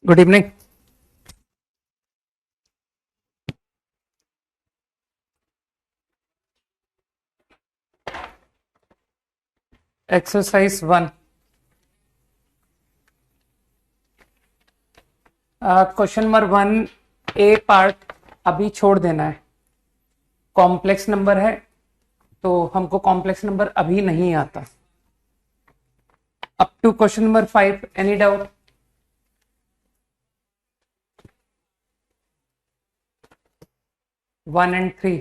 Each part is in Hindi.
Good evening. Exercise 1 question number 1 ए पार्ट अभी छोड़ देना है। कॉम्प्लेक्स नंबर है तो हमको कॉम्प्लेक्स नंबर अभी नहीं आता। Up to question number 5 any doubt? One and three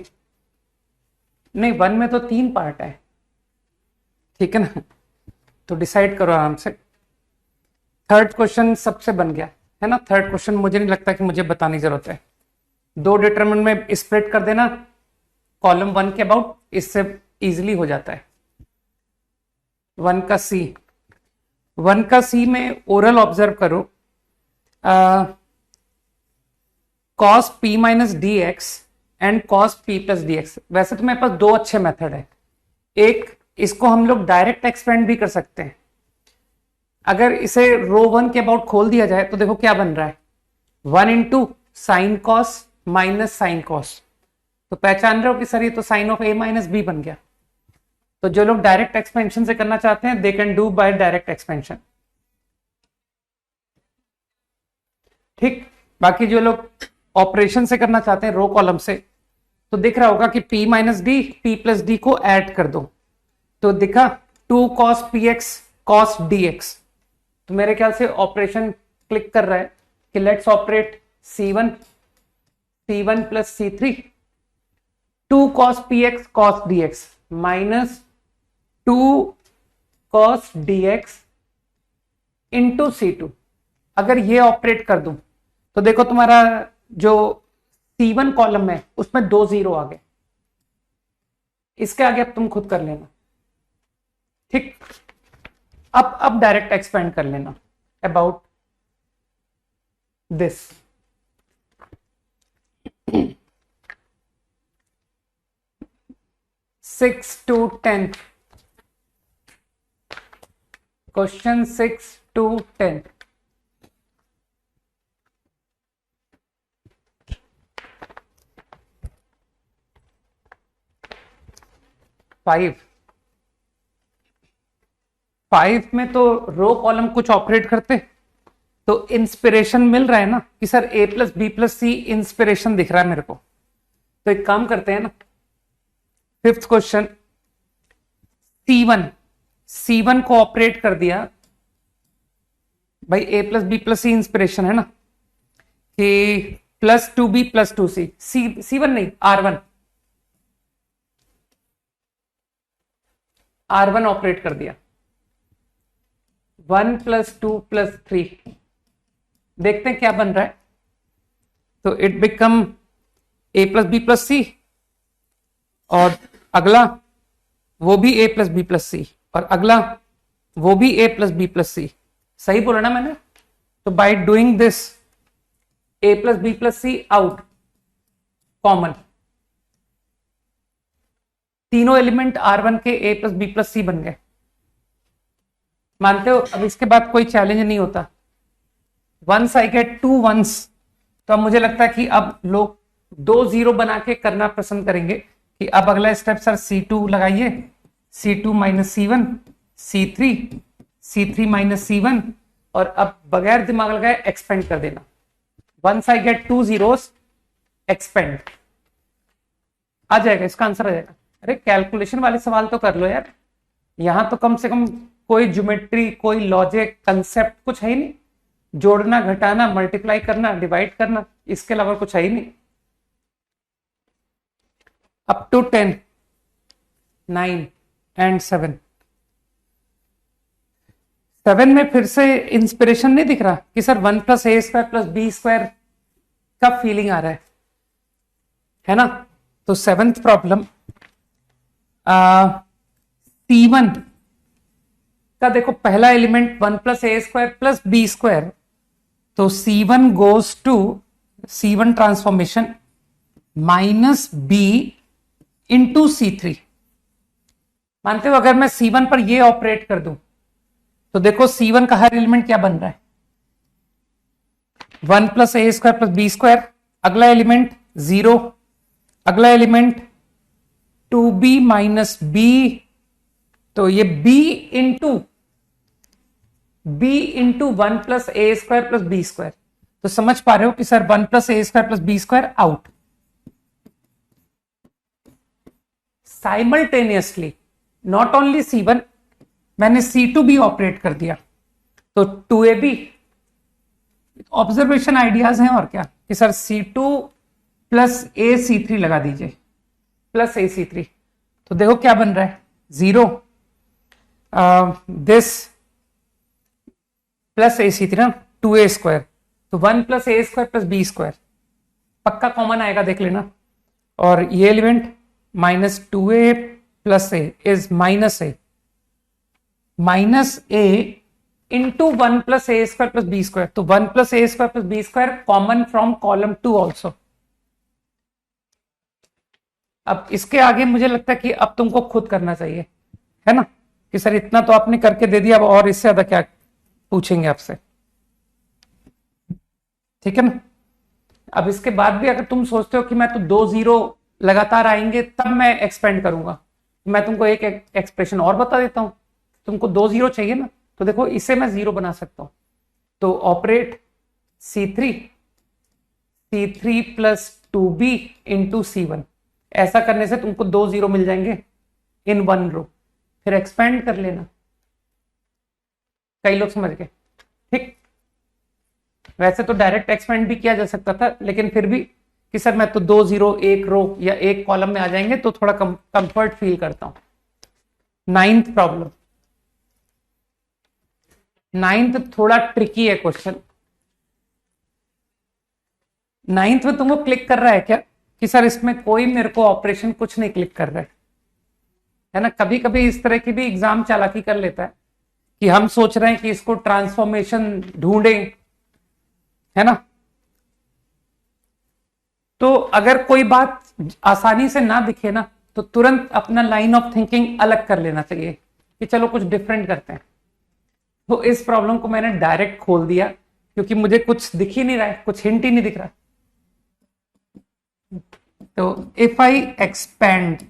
नहीं, 1 में तो 3 पार्ट है, ठीक है ना? तो डिसाइड करो आराम से। थर्ड क्वेश्चन सबसे बन गया है ना। थर्ड क्वेश्चन मुझे नहीं लगता कि मुझे बताने की जरूरत है। 2 डिटरमिनेंट में स्प्लिट कर देना कॉलम 1 के अबाउट, इससे इजीली हो जाता है। 1 का सी, 1 का सी में ओरल ऑब्जर्व करो। Cos P minus D x and cos P plus D x. वैसे तो मेरे पास 2 अच्छे मेथड है। एक, इसको हम लोग डायरेक्ट एक्सपेंड भी कर सकते हैं। अगर इसे रो 1 के अबाउट खोल दिया जाए तो देखो क्या बन रहा है, 1 into sine cos minus sine cos. तो पहचान रहे हो कि सर ये तो sine of A minus B बन गया। तो जो लोग डायरेक्ट एक्सपेंशन से करना चाहते हैं they can do by direct expansion, ठीक। बाकी जो लोग ऑपरेशन से करना चाहते हैं रो कॉलम से, तो दिख रहा होगा कि p minus D P plus D को ऐड कर दो तो दिखा 2 cos P x cos D x. तो मेरे ख्याल से ऑपरेशन क्लिक कर रहा है कि let's operate C1 plus C3, 2 cos P x cos D x minus 2 cos D x into C2। अगर ये ऑपरेट कर दूं तो देखो तुम्हारा जो C1 कॉलम है उसमें 2 जीरो आ गए। इसके आगे अब तुम खुद कर लेना, ठीक। अब डायरेक्ट एक्सपेंड कर लेना about this. Six to 10, question 6 to 10। 5 में तो रो कॉलम कुछ ऑपरेट करते तो इंस्पिरेशन मिल रहा है ना कि sir a plus B plus C inspiration दिख रहा है मेरे को। तो एक काम करते हैं ना, 5th क्वेश्चन C1 को ऑपरेट कर दिया भाई, a plus B plus C inspiration है ना कि plus 2b plus 2c। C1 नहीं, R1 ऑपरेट कर दिया 1 प्लस 2 प्लस 3। देखते हैं क्या बन रहा है। तो it become a plus B plus C और अगला वो भी a plus B plus C और अगला वो भी a plus B plus C. सही बोला ना मैंने? तो by doing this a plus B plus C out common, तीनों एलिमेंट R1 के a plus B plus C बन गए। मानते हो? अब इसके बाद कोई चैलेंज नहीं होता। वंस आई गेट 2 वंस, तो अब मुझे लगता है कि अब लोग 2 जीरो बना के करना पसंद करेंगे कि अब अगला स्टेप सर C2 लगाइए, C2 minus C1, C3 minus C1 और अब बगैर दिमाग लगाए एक्सपेंड कर देना। Once I get 2 zeros expand, आ जाएगा, इसका आंसर आ जाएगा। अरे कैलकुलेशन वाले सवाल तो कर लो यार, यहां तो कम से कम कोई ज्योमेट्री, कोई लॉजिक, कंसेप्ट कुछ है ही नहीं। जोड़ना, घटाना, मल्टीप्लाई करना, डिवाइड करना, इसके अलावा कुछ है ही नहीं। Up to 10, 9 and 7। 7 में फिर से इंस्पिरेशन नहीं दिख रहा कि sir 1 plus A square plus B square का फीलिंग आ रहा है ना? तो 7th प्रॉब्लम, C1 का देखो पहला element 1 plus A square plus B square, तो C1 goes to C1 transformation minus B into C3। मानते हो? अगर मैं C1 पर ये ऑपरेट कर दूं तो देखो C1 का हर एलिमेंट क्या बन रहा है, 1 plus A square plus B square, अगला एलिमेंट 0, अगला एलिमेंट 2b माइनस बी, तो ये b into 1 plus A square plus B square. तो समझ पा रहे हो कि sir 1 plus A square plus B square out. Simultaneously not only C1, मैंने C2 भी ऑपरेट कर दिया, तो 2ab ऑब्जर्वेशन आइडियाज हैं और क्या कि सर C2 प्लस AC3 लगा दीजिए, प्लस AC3, तो देखो क्या बन रहा है 0, दिस प्लस AC3 ना 2a स्क्वायर, तो 1 plus A square plus B square पक्का कॉमन आएगा, देख लेना। और ये element minus 2a plus A is minus A into 1 plus A square plus B square, तो 1 plus A square plus B square common from column 2 also. अब इसके आगे मुझे लगता है कि अब तुमको खुद करना चाहिए, है ना, कि सर इतना तो आपने करके दे दिया, अब और इससे ज्यादा क्या पूछेंगे आपसे, ठीक है ना। अब इसके बाद भी अगर तुम सोचते हो कि मैं तो 2 0 लगातार आएंगे तब मैं एक्सपेंड करूंगा, मैं तुमको एक एक्सप्रेशन और बता देता हूं। तुमको 2 0 चाहिए ना, तो देखो इसे मैं 0 बना सकता हूं, तो operate C3 plus 2b into C1, ऐसा करने से तुमको 2 0 मिल जाएंगे इन 1 रो, फिर एक्सपेंड कर लेना। कई लोग समझ गए, ठीक। वैसे तो डायरेक्ट एक्सपेंड भी किया जा सकता था, लेकिन फिर भी कि सर मैं तो 2 0 एक रो या एक कॉलम में आ जाएंगे तो थोड़ा कंफर्ट फील करता हूं। 9th प्रॉब्लम, 9th थोड़ा ट्रिकी है क्वेश्चन। 9th में तुमको क्लिक कर रहा है क्या कि सर इसमें कोई मेरे को ऑपरेशन कुछ नहीं क्लिक कर रहा है ना। कभी कभी इस तरह की भी एग्जाम चालाकी कर लेता है कि हम सोच रहे हैं कि इसको ट्रांसफॉर्मेशन ढूंढें, है ना, तो अगर कोई बात आसानी से ना दिखे ना तो तुरंत अपना लाइन ऑफ थिंकिंग अलग कर लेना चाहिए कि चलो कुछ डिफरेंट करते हैं। तो इस प्रॉब्लम को मैंने डायरेक्ट खोल दिया क्योंकि मुझे कुछ दिख ही नहीं रहा है, कुछ हिंट ही नहीं दिख रहा। तो if I expand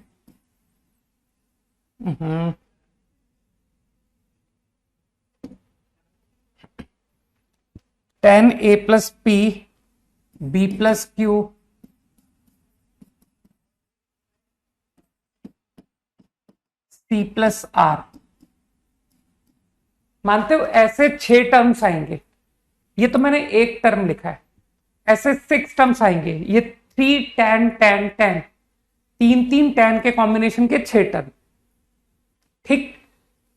10a plus p b plus Q c plus r, मानते हो ऐसे 6 टर्म्स आएंगे, ये तो मैंने एक टर्म लिखा है, ऐसे 6 टर्म्स आएंगे, ये 3 tan tan tan, 3 tan के कॉम्बिनेशन के 6 टर्म, ठीक।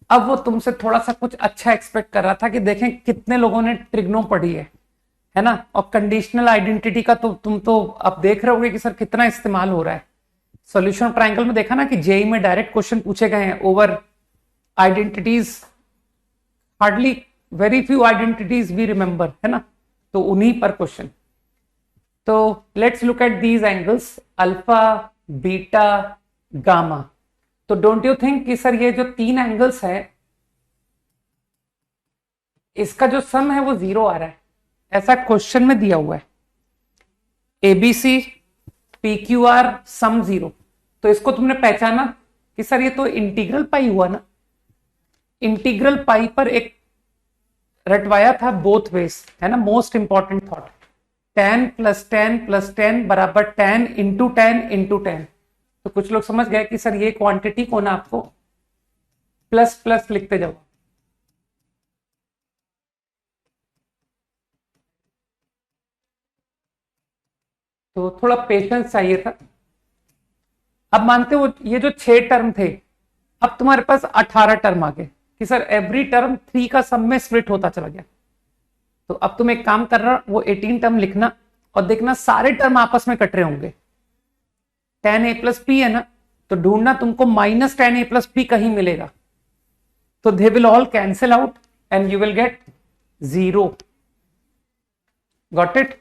अब वो तुमसे थोड़ा सा कुछ अच्छा एक्सपेक्ट कर रहा था कि देखें कितने लोगों ने ट्रिग्नो पढ़ी है ना, और कंडीशनल आइडेंटिटी का तो तुम तो अब देख रहे होगे कि सर कितना इस्तेमाल हो रहा है। सॉल्यूशन ट्रायंगल में देखा ना कि जेई में डायरेक्ट क्वेश्चन पूछे गए हैं over identities, hardly very few identities we remember, है ना, तो उन्हीं पर क्वेश्चन। तो let's look at these angles alpha beta gamma. तो डोंट यू थिंक कि सर ये जो 3 एंगल्स है इसका जो सम है वो 0 आ रहा है, ऐसा क्वेश्चन में दिया हुआ है। ABC P Q R sum 0, तो इसको तुमने पहचाना कि सर ये तो इंटीग्रल पाई हुआ ना, इंटीग्रल पाई पर एक रटवाया था बोथ वेज, है ना, most important thought, tan plus ten plus ten बराबर tan into ten into ten. तो कुछ लोग समझ गए कि सर ये क्वांटिटी को ना आपको प्लस प्लस लिखते जाओ, तो थोड़ा पेशेंस चाहिए था। अब मानते हो ये जो 6 टर्म थे, अब तुम्हारे पास 18 टर्म आ गए कि सर एवरी टर्म 3 का सम में स्प्लिट होता चला गया। तो अब तुम एक काम कर रहा, वो 18 टर्म लिखना और देखना सारे टर्म आपस में कट रहे होंगे। tan a प्लस पी है ना, तो ढूंढना तुमको minus tan a plus P कहीं मिलेगा, तो they will all cancel out and you will gate 0। Got it.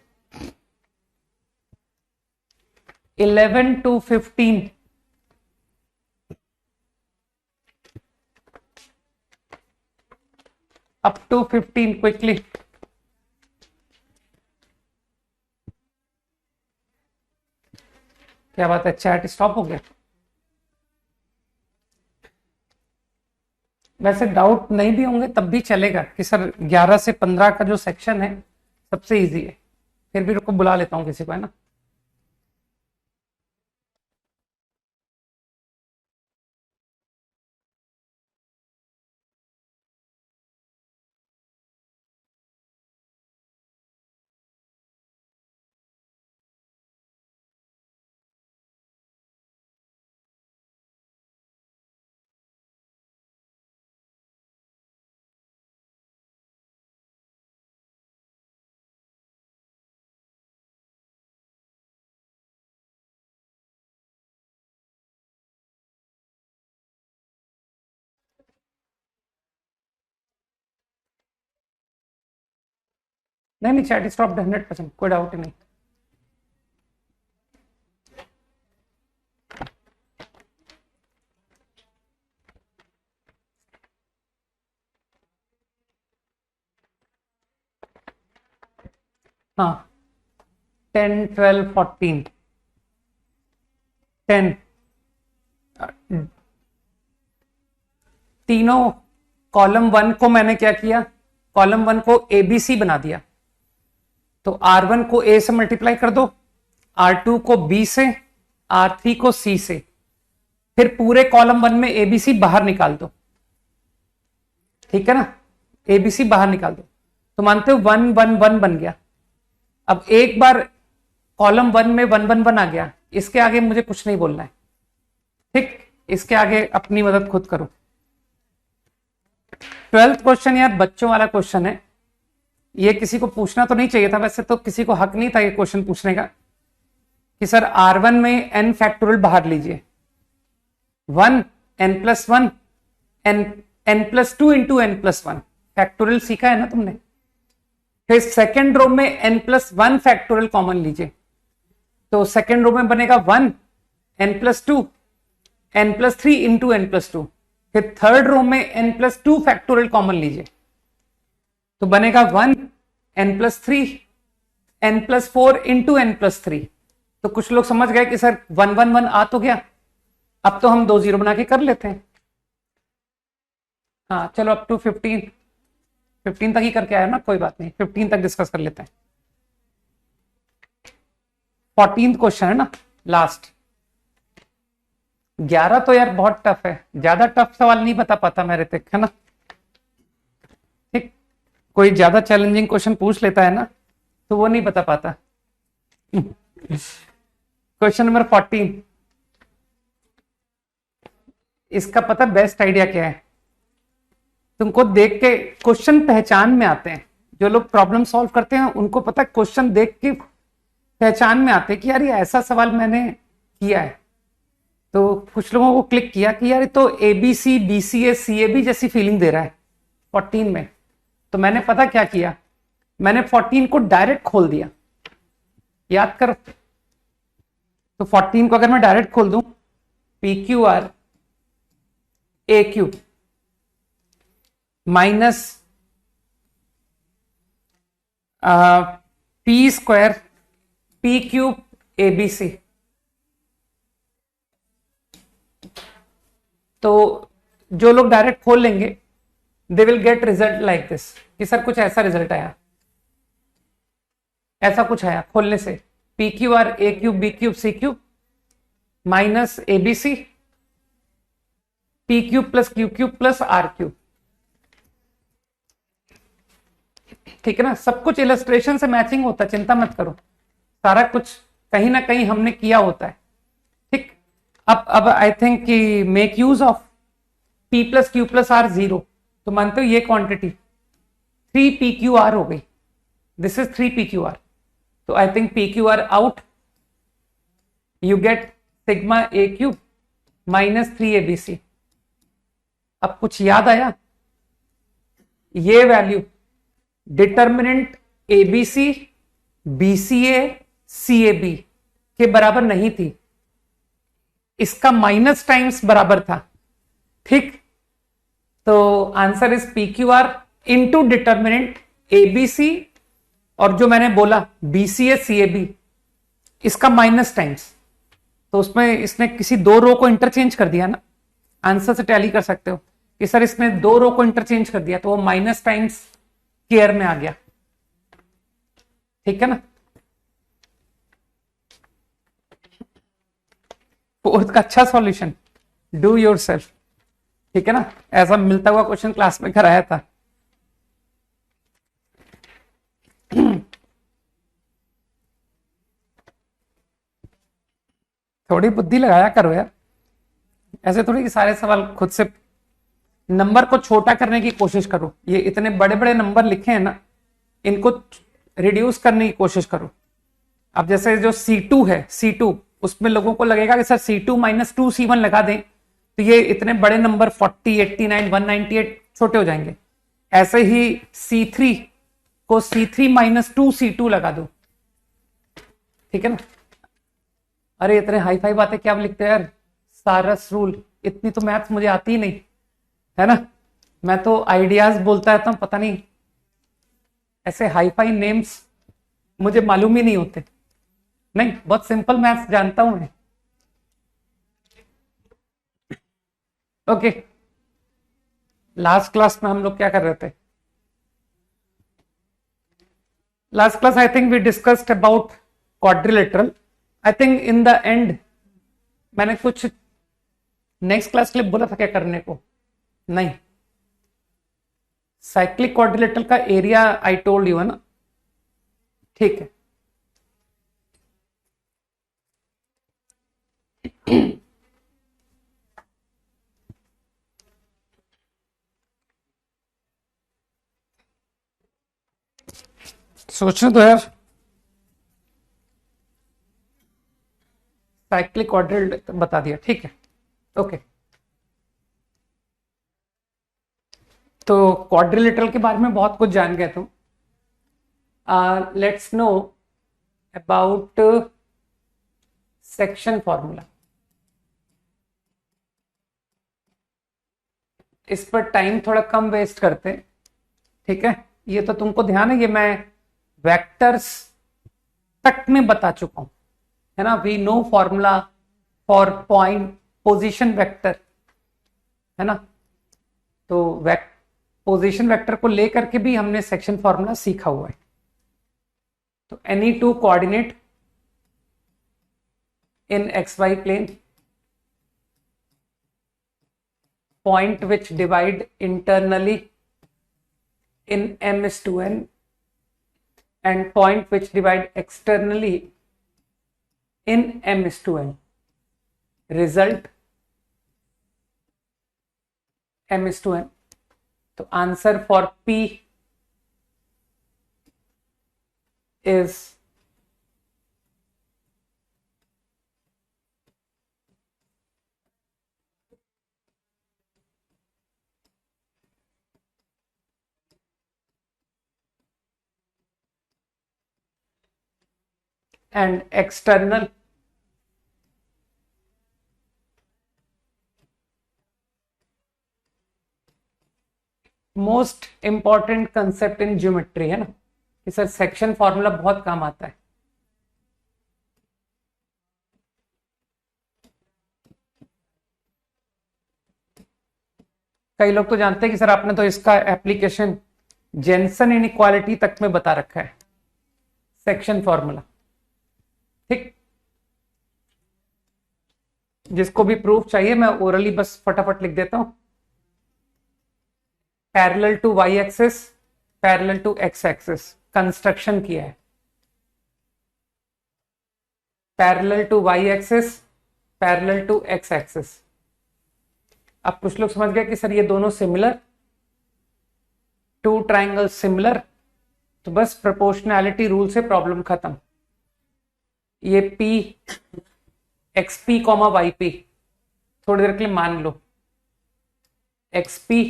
11 to 15, up to 15 quickly। क्या बात है, चैट स्टॉप हो गया? वैसे डाउट नहीं भी होंगे तब भी चलेगा कि सर 11 से 15 का जो सेक्शन है सबसे इजी है। फिर भी रुको बुला लेता हूँ किसी को, है ना। नहीं नहीं, चैट स्टॉप 100%, कोई डाउट ही नहीं। हाँ 10 12 14 10 तीनों कॉलम 1 को मैंने क्या किया, कॉलम 1 को एबीसी बना दिया। तो R1 को A से मल्टीप्लाई कर दो, R2 को B से, R3 को C से, फिर पूरे कॉलम 1 में एबीसी बाहर निकाल दो। ठीक है ना, एबीसी बाहर निकाल दो तो मानते हो 1 1 1 बन गया। अब एक बार कॉलम 1 में 1 1 1 आ गया, इसके आगे मुझे कुछ नहीं बोलना है। ठीक, इसके आगे अपनी मदद खुद करो। 12th क्वेश्चन यार बच्चों वाला क्वेश्चन है, ये किसी को पूछना तो नहीं चाहिए था, वैसे तो किसी को हक नहीं था ये क्वेश्चन पूछने का कि सर R1 में n फैक्टोरियल बाहर लीजिए, 1 n+1 n+2 into n+1 factorial सीखा है ना तुमने। फिर सेकेंड रो में n+1 फैक्टोरियल कॉमन लीजिए, तो सेकेंड रो में बनेगा 1 n+2 n+3 इंटू n+2। फिर थर्ड रो में n+2 फैक्टोरियल कॉमन लीजिए तो बनेगा 1 n+3 n+4 इंटू n+3। तो कुछ लोग समझ गए कि सर 1 1 1 आ तो गया, अब तो हम 2 0 बना के कर लेते हैं। हाँ चलो अप टू 15 तक ही करके आया ना, कोई बात नहीं, 15 तक डिस्कस कर लेते हैं। 14th क्वेश्चन है ना लास्ट। 11 तो यार बहुत टफ है, ज्यादा टफ सवाल नहीं बता पाता मैं ऋतिक, है ना। ठीक, कोई ज्यादा चैलेंजिंग क्वेश्चन पूछ लेता है ना तो वो नहीं बता पाता। क्वेश्चन नंबर 14, इसका पता बेस्ट आइडिया क्या है, तुमको देख के क्वेश्चन पहचान में आते हैं। जो लोग प्रॉब्लम सॉल्व करते हैं उनको पता है क्वेश्चन देख के पहचान में आते हैं कि यार ये ऐसा सवाल मैंने किया है। तो कुछ लोगों को क्लिक किया कि यार ये तो एबीसी बीसीए सीएबी जैसी फीलिंग दे रहा है 14 में। तो मैंने पता क्या किया, मैंने 14 को डायरेक्ट खोल दिया, याद कर। तो 14 को अगर मैं डायरेक्ट खोल दूं, P Q R A Q minus P square P cube ABC, तो जो लोग डायरेक्ट खोल लेंगे they will get result like this कि सर कुछ ऐसा रिजल्ट आया, ऐसा कुछ आया खोलने से, P Q R A cube B cube C cube minus ABC P cube plus Q cube plus R cube. ठीक है ना, सब कुछ इलस्ट्रेशन से मैचिंग होता है, चिंता मत करो, सारा कुछ कहीं ना कहीं हमने किया होता है। ठीक, अब आई थिंक कि make use of p plus Q plus R 0, तो मानते हो ये क्वांटिटी 3pqr हो गई, दिस इज 3pqr। तो I think pqr out, you get sigma A cube minus 3abc। अब कुछ याद आया, ये value determinant ABC BCA CAB के बराबर नहीं थी, इसका माइनस टाइम्स बराबर था। ठीक, तो answer is P Q are into determinant ABC और जो मैंने बोला बीसीए सीएबी, इसका माइनस टाइम्स। तो उसमें इसने किसी दो रो को इंटरचेंज कर दिया ना, आंसर से टैली कर सकते हो कि सर इसने दो रो को इंटरचेंज कर दिया, तो वो माइनस टाइम्स केयर में आ गया, ठीक है ना। फोर्थ का अच्छा सॉल्यूशन, डू योरसेल्फ, ठीक है ना, ऐसा मिलता हुआ क्वेश्चन क्लास में कराया था। थोड़ी बुद्धि लगाया करो यार, ऐसे थोड़ी कि सारे सवाल खुद से, नंबर को छोटा करने की कोशिश करो। ये इतने बड़े बड़े नंबर लिखे हैं ना, इनको रिड्यूस करने की कोशिश करो। अब जैसे जो C2 है, C2 उसमें लोगों को लगेगा कि सर C2 माइनस 2C1 लगा दें तो ये इतने बड़े नंबर 40, 89, 198 छोटे हो जाएंगे। ऐसे ही C3 को C3 माइनस 2C2 लगा दो, ठीक है ना। अरे इतने हाई फाई बातें क्या लिखते हैं यार, सारस रूल, इतनी तो मैथ्स मुझे आती ही नहीं है ना, मैं तो आइडियाज बोलता रहता हूं, पता नहीं ऐसे हाई फाई नेम्स मुझे मालूम ही नहीं होते। नहीं, बहुत सिंपल मैथ्स जानता हूं मैं। ओके, लास्ट क्लास में हम लोग क्या कर रहे थे? Last class I think we discussed about quadrilateral. I think in the end मैंने कुछ नेक्स्ट क्लास के लिए बोला था क्या करने को, नहीं, साइक्लिक क्वाड्रिलेटरल का एरिया आई टोल्ड यू है ना, ठीक है। सोचने तो यार, साइक्लिक क्वाड्रिलेटरल बता दिया, ठीक है, ओके। तो क्वाड्रिलेटरल के बारे में बहुत कुछ जान गए तुम। Let's know about section formula. इस पर टाइम थोड़ा कम वेस्ट करते, ठीक है। ये तो तुमको ध्यान है, ये मैं वेक्टर्स तक में बता चुका हूं, है ना। We know formula for point position vector, है ना। तो पोजीशन वेक्टर को लेकर के भी हमने सेक्शन फॉर्मूला सीखा हुआ है। तो any two coordinate in XY plane, point which divide internally in M/N and point which divide externally in M/N, result M/N। तो answer for P is and external most important concept in geometry, है ना, कि सर सेक्शन फॉर्मूला बहुत काम आता है। कई लोग तो जानते हैं कि सर आपने तो इसका एप्लीकेशन जेनसन इनइक्वालिटी तक में बता रखा है, सेक्शन फॉर्मूला, ठीक। जिसको भी प्रूफ चाहिए मैं ओरली बस फटाफट लिख देता हूं। Parallel to Y axis, parallel to X axis construction किया है, parallel to Y axis, parallel to X axis. अब कुछ लोग समझ गए कि सर ये दोनों सिमिलर, टू ट्राइंगल सिमिलर, तो बस प्रोपोर्शनैलिटी रूल से प्रॉब्लम खत्म। ये P XP वाई पी थोड़ी देर के लिए मान लो, XP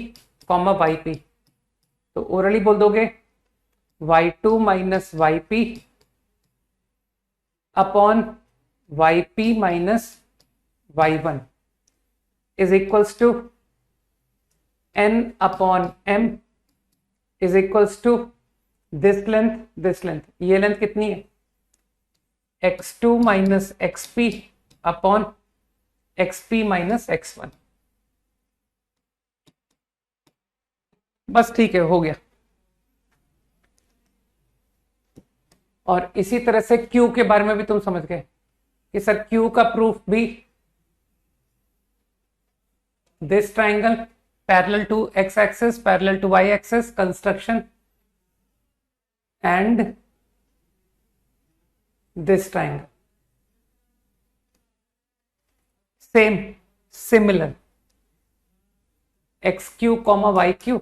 वाई पी, तो ओरली बोल दोगे y2 minus Y P upon Y P minus y1 is equals to n upon m is equals to this length, ये लेंथ कितनी है x2 minus XP upon xp minus x1। बस ठीक है, हो गया। और इसी तरह से Q के बारे में भी तुम समझ गए कि सर Q का प्रूफ भी this triangle parallel to x axis parallel to y axis construction and this triangle same similar xq comma yq।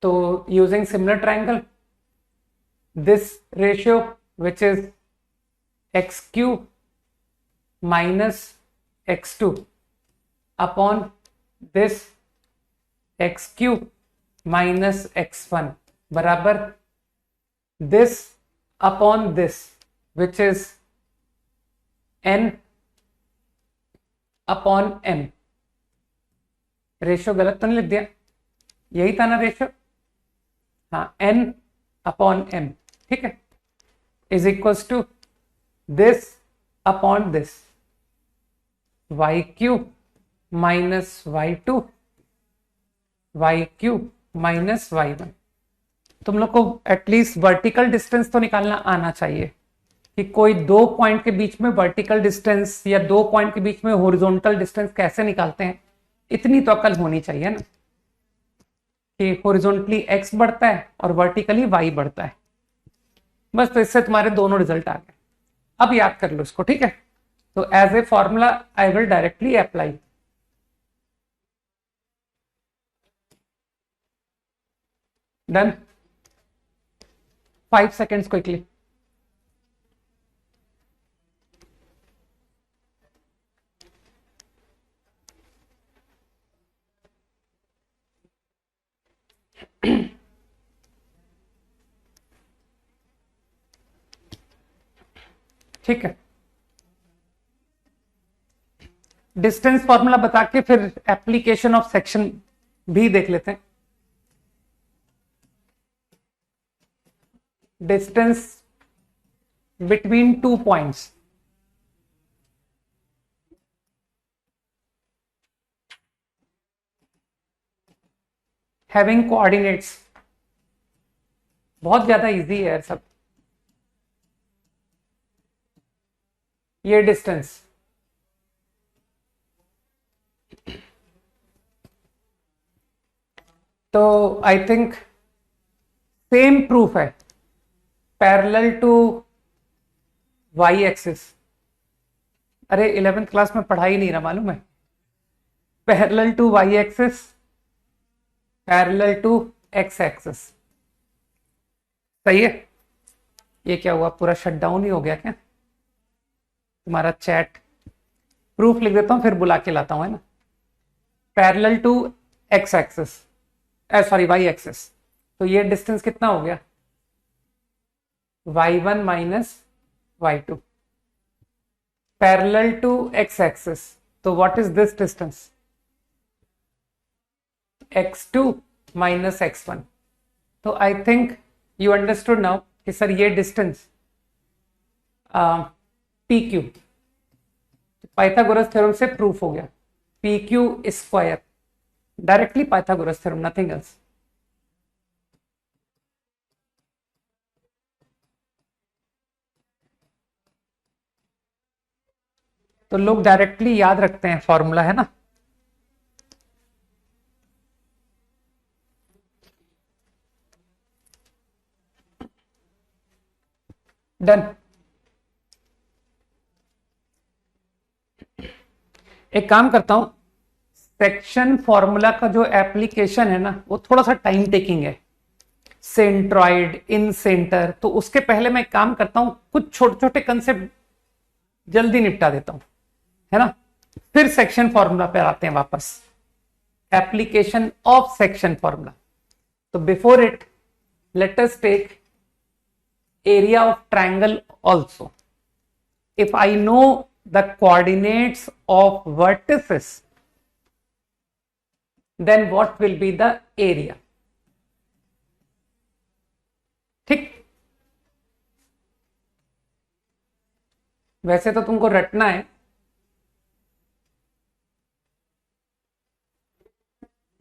तो using similar triangle this ratio which is xq minus x2 upon this xq minus x1 बराबर this upon this which is n upon m। Ratio गलत तो नहीं लिख दिया? यही था ना रेशियो? हाँ, n अपॉन m, ठीक है, is equals to this upon this Y cube minus Y two Y cube minus Y one. तुम लोग को एटलीस्ट वर्टिकल डिस्टेंस तो निकालना आना चाहिए कि कोई दो पॉइंट के बीच में वर्टिकल डिस्टेंस या दो पॉइंट के बीच में हॉरिजॉन्टल डिस्टेंस कैसे निकालते हैं, इतनी तो अकल होनी चाहिए ना कि हॉरिजॉन्टली x बढ़ता है और वर्टिकली y बढ़ता है। बस, तो इससे तुम्हारे दोनों रिजल्ट आ गए। अब याद कर लो इसको, ठीक है। तो as a formula I will directly apply. Done. 5 seconds quickly. ठीक है, डिस्टेंस फॉर्मूला बता के फिर एप्लीकेशन ऑफ सेक्शन भी देख लेते हैं। Distance between two points having coordinates, बहुत ज्यादा इजी है सब। ये डिस्टेंस तो आई थिंक सेम प्रूफ है पैरेलल टू वाई एक्सिस। अरे 11th क्लास में पढ़ा ही नहीं रहा, मालूम है? Parallel to Y axis parallel to X axis. सही है। ये क्या हुआ, पूरा शटडाउन ही हो गया क्या तुम्हारा चैट? प्रूफ लिख देता हूं फिर बुला के लाता हूं, है ना। Parallel to X axis, sorry Y axis. तो ये डिस्टेंस कितना हो गया? y1 minus y2 parallel to X axis. तो what is this distance? x2 minus x1। तो I think you understood now कि सर ये डिस्टेंस PQ पाइथागोरस थ्योरम से प्रूफ हो गया। PQ square, directly Pythagoras theorem, nothing else. तो लोग डायरेक्टली याद रखते हैं फॉर्मूला, है ना। डन। एक काम करता हूं, सेक्शन फॉर्मूला का जो एप्लीकेशन है ना वो थोड़ा सा टाइम टेकिंग है, सेंट्रॉइड इन सेंटर। तो उसके पहले मैं काम करता हूं, कुछ छोटे छोटे कंसेप्ट जल्दी निपटा देता हूं, है ना। फिर सेक्शन फॉर्मूला पे आते हैं वापस, एप्लीकेशन ऑफ सेक्शन फॉर्मूला। तो before it let us take area of triangle also. If I know the coordinates of vertices, then what will be the area? ठीक। वैसे तो तुमको रटना है,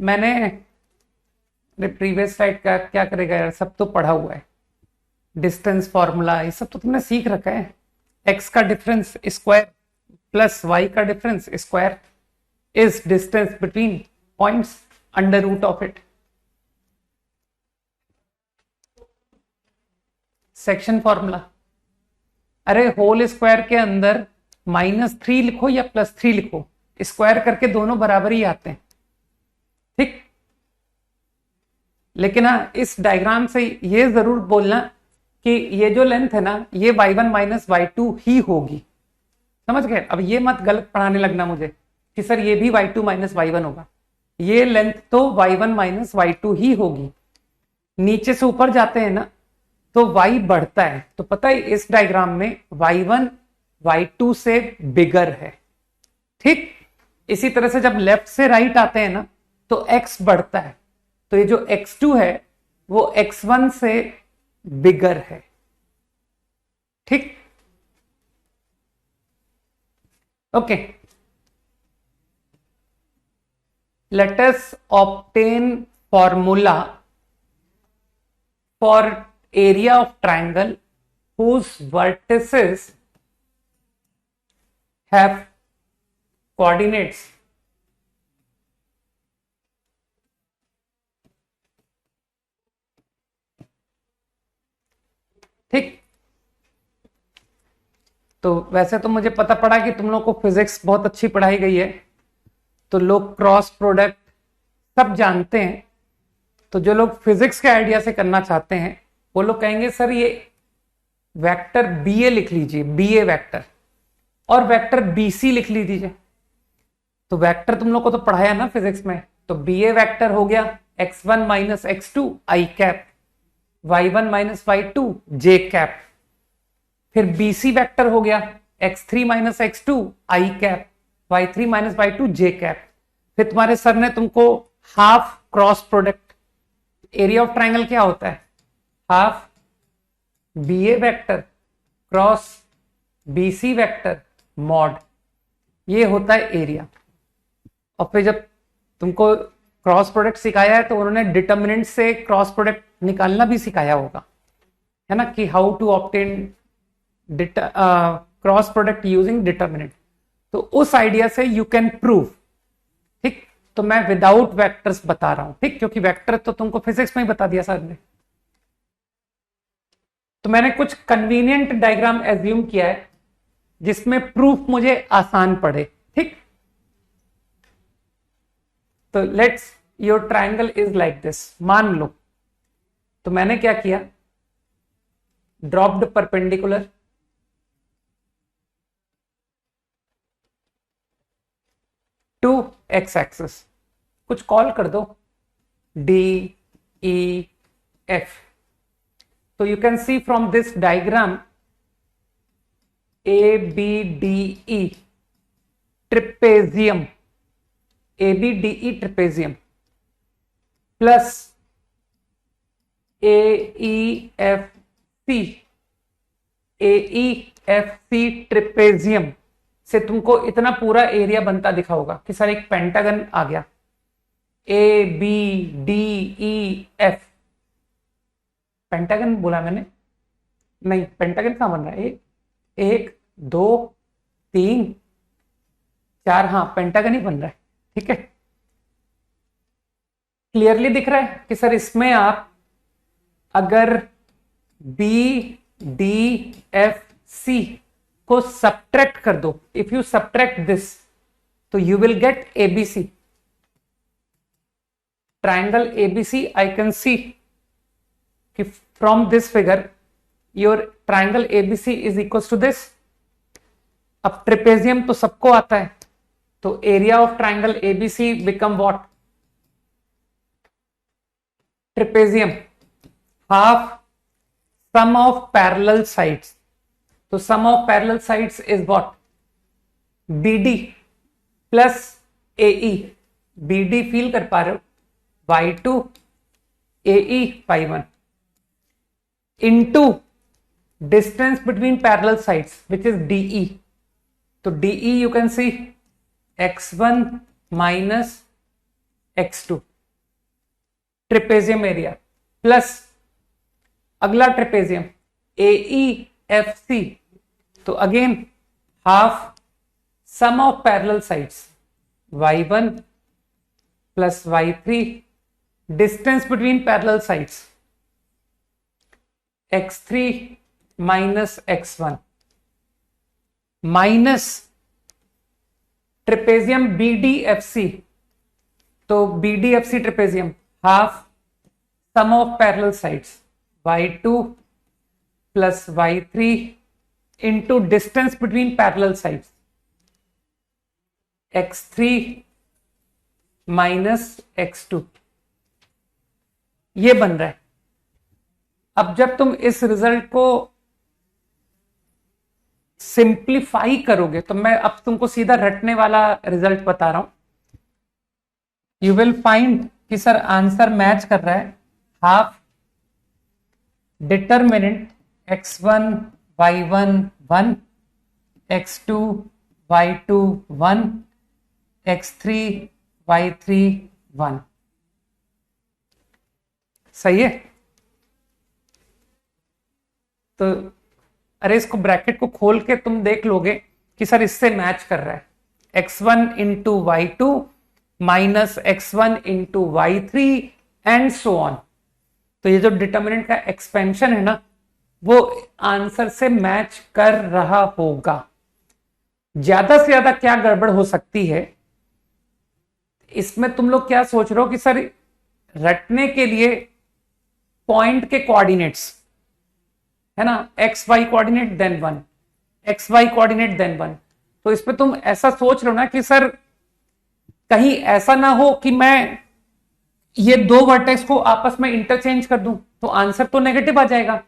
मैंने प्रीवियस स्लाइड का क्या करेगा यार, सब तो पढ़ा हुआ है, डिस्टेंस फॉर्मूला ये सब तो तुमने सीख रखा है। एक्स का डिफरेंस स्क्वायर प्लस वाई का difference square is distance between points under root of it. Section formula, अरे होल स्क्वायर के अंदर -3 लिखो या +3 लिखो, स्क्वायर करके दोनों बराबर ही आते हैं, ठीक। लेकिन हाँ, इस डायग्राम से ये जरूर बोलना कि ये जो लेंथ है ना, ये y1 माइनस y2 ही होगी, समझ गए। अब ये मत गलत पढ़ाने लगना मुझे कि सर ये भी y2 माइनस y1 होगा, ये लेंथ तो y1 माइनस y2 ही होगी। नीचे से ऊपर जाते हैं ना तो y बढ़ता है, तो पता है इस डायग्राम में y1 y2 से बिगर है, ठीक। इसी तरह से जब लेफ्ट से राइट आते हैं ना तो x बढ़ता है, तो ये जो x2 है वो x1 से बिगर है, ठीक। Okay, let us obtain formula for area of triangle whose vertices have coordinates ठीक। तो वैसे तो मुझे पता पड़ा कि तुम लोग को फिजिक्स बहुत अच्छी पढ़ाई गई है, तो लोग क्रॉस प्रोडक्ट सब जानते हैं, तो जो लोग फिजिक्स के आइडिया से करना चाहते हैं वो लोग कहेंगे सर ये वेक्टर बी ए लिख लीजिए, बी ए वेक्टर, और वेक्टर बी सी लिख लीजिए। तो वेक्टर तुम लोग को तो पढ़ाया ना फिजिक्स में, तो बी ए वेक्टर हो गया x1 minus x2 I cap, y1 minus y2 J cap, फिर बी सी वेक्टर हो गया x3 minus x2 I cap, y3 minus y2 J cap. फिर तुम्हारे सर ने तुमको half cross product, area of triangle क्या होता है, half B A vector cross B C vector mod, ये होता है एरिया। और फिर जब तुमको क्रॉस प्रोडक्ट सिखाया है तो उन्होंने डिटर्मिनेंट से क्रॉस प्रोडक्ट निकालना भी सिखाया होगा, है ना, कि how to obtain cross product using determinant. तो उस आइडिया से यू कैन प्रूव, ठीक। तो मैं विदाउट वेक्टर्स बता रहा हूं, ठीक, क्योंकि वेक्टर तो तुमको फिजिक्स में ही बता दिया सर ने। तो मैंने कुछ कन्वीनियंट डायग्राम एज्यूम किया है जिसमें प्रूफ मुझे आसान पड़े, ठीक। तो let's your triangle is like this, मान लो। तो मैंने क्या किया, dropped perpendicular to X axis, कुछ कॉल कर दो डी ई एफ। तो you can see from this diagram ABDE trapezium, ABDE trapezium plus AEFC trapezium से तुमको इतना पूरा एरिया बनता दिखा होगा कि सर एक पेंटागन आ गया, ABDEF, पेंटागन बोला मैंने, नहीं पेंटागन कहां बन रहा है, 1 2 3 4, हाँ पेंटागन ही बन रहा है, ठीक है। क्लियरली दिख रहा है कि सर इसमें आप अगर BDFC को सब्ट्रैक्ट कर दो, इफ यू सब्ट्रैक्ट दिस तो you will get ABC, triangle ABC। I can see कि from this figure your triangle ABC is equal to this. अब ट्रिपेजियम तो सबको आता है, तो area of triangle ABC become what, trapezium half sum of parallel sides. तो sum of parallel sides is what, BD plus AE, BD feel कर पा रहे हो, y2 AE y1 into distance between parallel sides, which is DE. So DE you can see x1 minus x2 trapezium area plus अगला ट्रेपेजियम AEFC, तो again half sum of parallel sides y1 plus y3, distance between parallel sides x3 minus x1 minus trapezium BDFC, तो BDFC trapezium half sum of parallel sides y2 plus y3 into distance between parallel sides x3 minus x2, ये बन रहा है। अब जब तुम इस रिजल्ट को सिंप्लीफाई करोगे, तो मैं अब तुमको सीधा रटने वाला रिजल्ट बता रहा हूं, यू विल फाइंड कि सर आंसर मैच कर रहा है। Half determinant x1 y1 1, x2 y2 1, x3 y3 1, सही है। तो अरे इसको ब्रैकेट को खोल के तुम देख लोगे कि सर इससे मैच कर रहा है। x1 into y2 minus x1 into y3 and so on. तो ये जो डिटर्मिनेंट का एक्सपेंशन है ना, वो आंसर से मैच कर रहा होगा। ज्यादा से ज्यादा क्या गड़बड़ हो सकती है इसमें, तुम लोग क्या सोच रहे हो कि सर रटने के लिए पॉइंट के कोऑर्डिनेट्स है ना, X Y coordinate then 1, X Y coordinate then 1, तो इसमें तुम ऐसा सोच रहे हो ना कि सर कहीं ऐसा ना हो कि मैं ये दो वर्टेक्स को आपस में इंटरचेंज कर दूं, तो आंसर तो नेगेटिव आ जाएगा।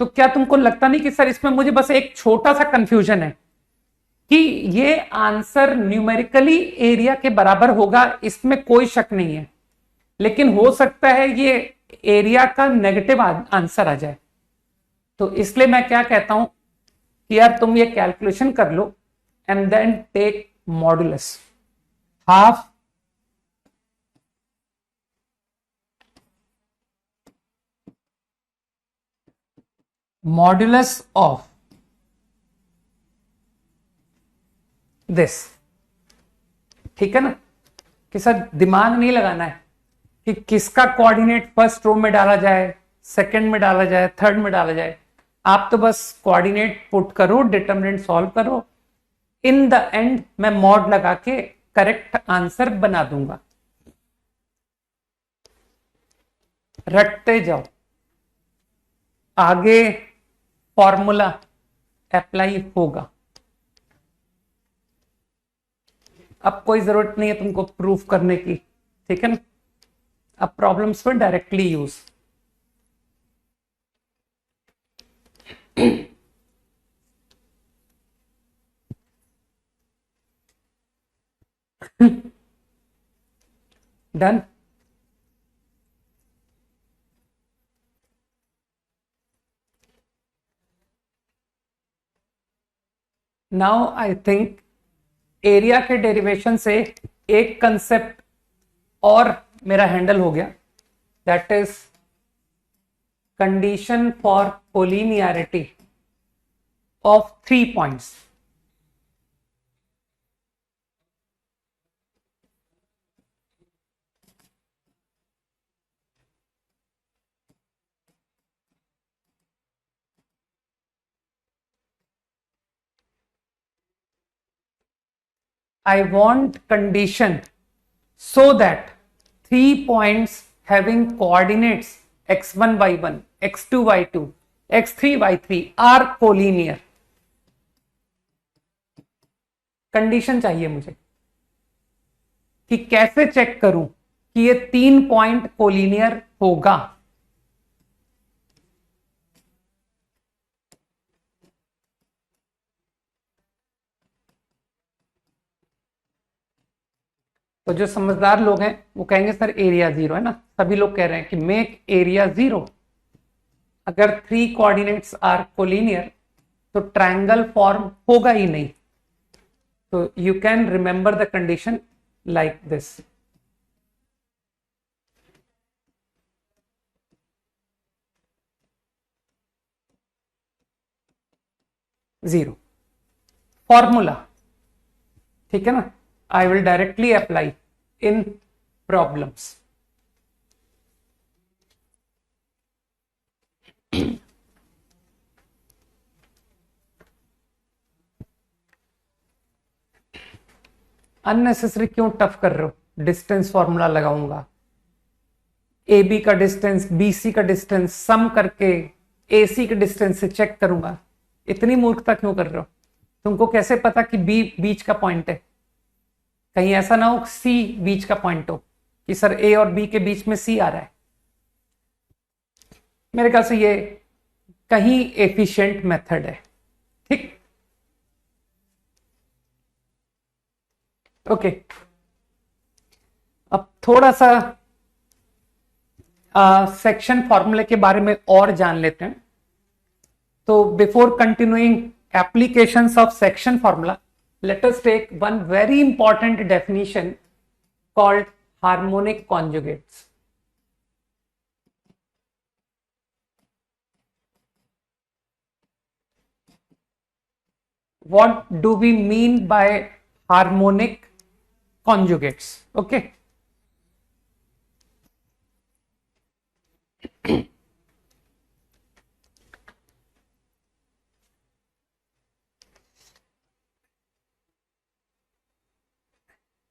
तो क्या तुमको लगता नहीं कि सर इसमें मुझे बस एक छोटा सा कंफ्यूजन है कि ये आंसर न्यूमेरिकली एरिया के बराबर होगा, इसमें कोई शक नहीं है, लेकिन हो सकता है ये एरिया का नेगेटिव आंसर आ जाए। तो इसलिए मैं क्या कहता हूं कि यार तुम ये कैलकुलेशन कर लो and then take modulus. Half modulus of this, ठीक है ना, कि सर दिमाग नहीं लगाना है कि किसका कोऑर्डिनेट फर्स्ट रो में डाला जाए, सेकंड में डाला जाए, थर्ड में डाला जाए। आप तो बस कोऑर्डिनेट पुट करो, डिटरमिनेंट सॉल्व करो, इन द एंड मैं मॉड लगा के करेक्ट आंसर बना दूंगा। रटते जाओ, आगे फॉर्मूला अप्लाई होगा। अब कोई जरूरत नहीं है तुमको प्रूफ करने की, ठीक है ना, अब प्रॉब्लम्स में directly use. Done. Now I think area के डेरिवेशन से एक कंसेप्ट और मेरा हैंडल हो गया, that is condition for collinearity of 3 points. I want condition so that 3 points having coordinates x1 y1, x2 y2, x3 y3 are collinear. Condition चाहिए मुझे कि कैसे चेक करूं कि ये 3 पॉइंट कोलिनियर होगा। तो जो समझदार लोग हैं वो कहेंगे सर एरिया 0 है ना, सभी लोग कह रहे हैं कि मेक एरिया 0। अगर 3 कोऑर्डिनेट्स आर कोलिनियर तो ट्रायंगल फॉर्म होगा ही नहीं. तो you can remember the condition like this. Zero formula. ठीक है ना. आई will directly apply in problems. Unnecessary क्यों टफ कर रहे हो. डिस्टेंस फॉर्मूला लगाऊंगा, ए बी का डिस्टेंस, बी सी का डिस्टेंस सम करके ए सी के डिस्टेंस से चेक करूंगा. इतनी मूर्खता क्यों कर रहे हो. तुमको कैसे पता कि बी बीच का पॉइंट है. कहीं ऐसा ना हो सी बीच का पॉइंट हो कि सर ए और बी के बीच में सी आ रहा है. मेरे ख्याल से ये कहीं एफिशिएंट मेथड है. ठीक. ओके. अब थोड़ा सा सेक्शन फॉर्मूले के बारे में और जान लेते हैं. तो before continuing applications of section formula, let us take one very important definition called harmonic conjugates. What do we mean by harmonic conjugates? Okay.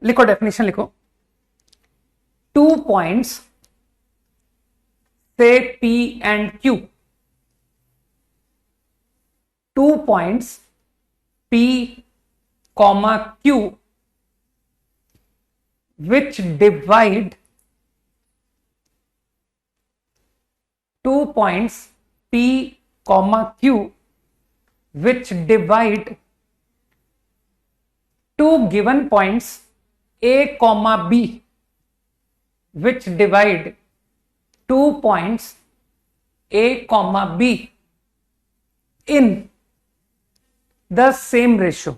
लिखो, डेफिनेशन लिखो. 2 पॉइंट्स से P and Q. 2 points P, Q which divide 2 points P, Q which divide 2 given points A, B which divide 2 points A, B in the same ratio.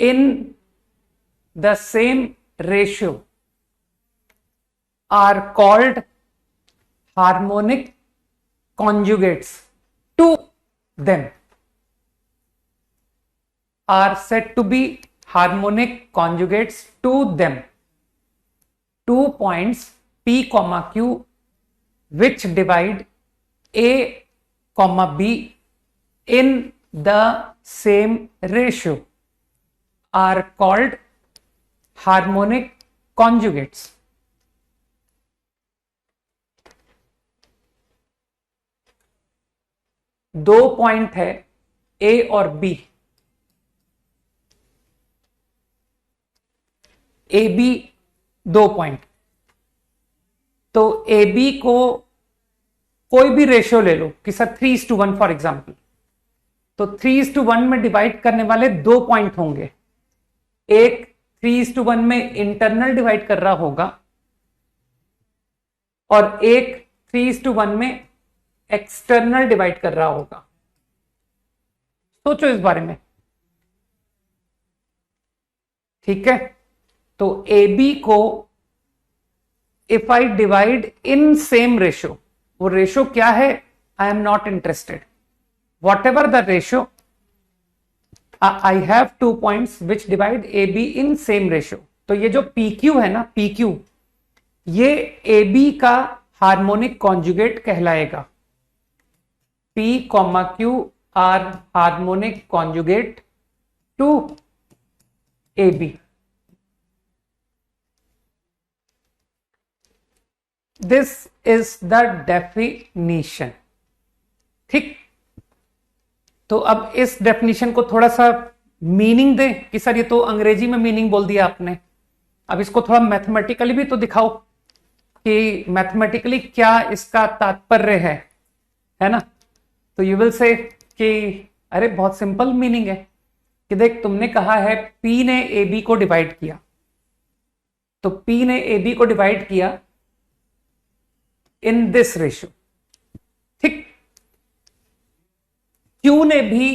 In the same ratio are called harmonic conjugates to them. Are said to be harmonic conjugates to them. 2 points P, Q which divide A, B in the same ratio are called harmonic conjugates. दो पॉइंट है A और B. A B 2 point. तो ए बी को कोई भी रेशियो ले लो कि सर 3:1 फॉर एग्जाम्पल. तो 3:1 में डिवाइड करने वाले 2 पॉइंट होंगे. एक 3:1 में इंटरनल डिवाइड कर रहा होगा और एक 3:1 में एक्सटर्नल डिवाइड कर रहा होगा. सोचो इस बारे में. ठीक है. तो ए बी को if I divide in same ratio, वो रेशियो क्या है I am not interested. What ever the ratio, I have 2 points which divide A be in same ratio. तो ये जो पी क्यू है ना, पी क्यू, ये ए बी का हार्मोनिक कॉन्जुगेट कहलाएगा. P, Q are harmonic conjugate to A B. This is the definition. ठीक. तो अब इस डेफिनेशन को थोड़ा सा मीनिंग दे कि सर ये तो अंग्रेजी में मीनिंग बोल दिया आपने, अब इसको थोड़ा मैथमेटिकली भी तो दिखाओ कि मैथमेटिकली क्या इसका तात्पर्य है ना. तो यू विल से कि अरे बहुत सिंपल मीनिंग है कि देख तुमने कहा है P ने ए बी को डिवाइड किया. तो P ने ए बी को डिवाइड किया इन दिस रेशियो। ठीक, क्यू ने भी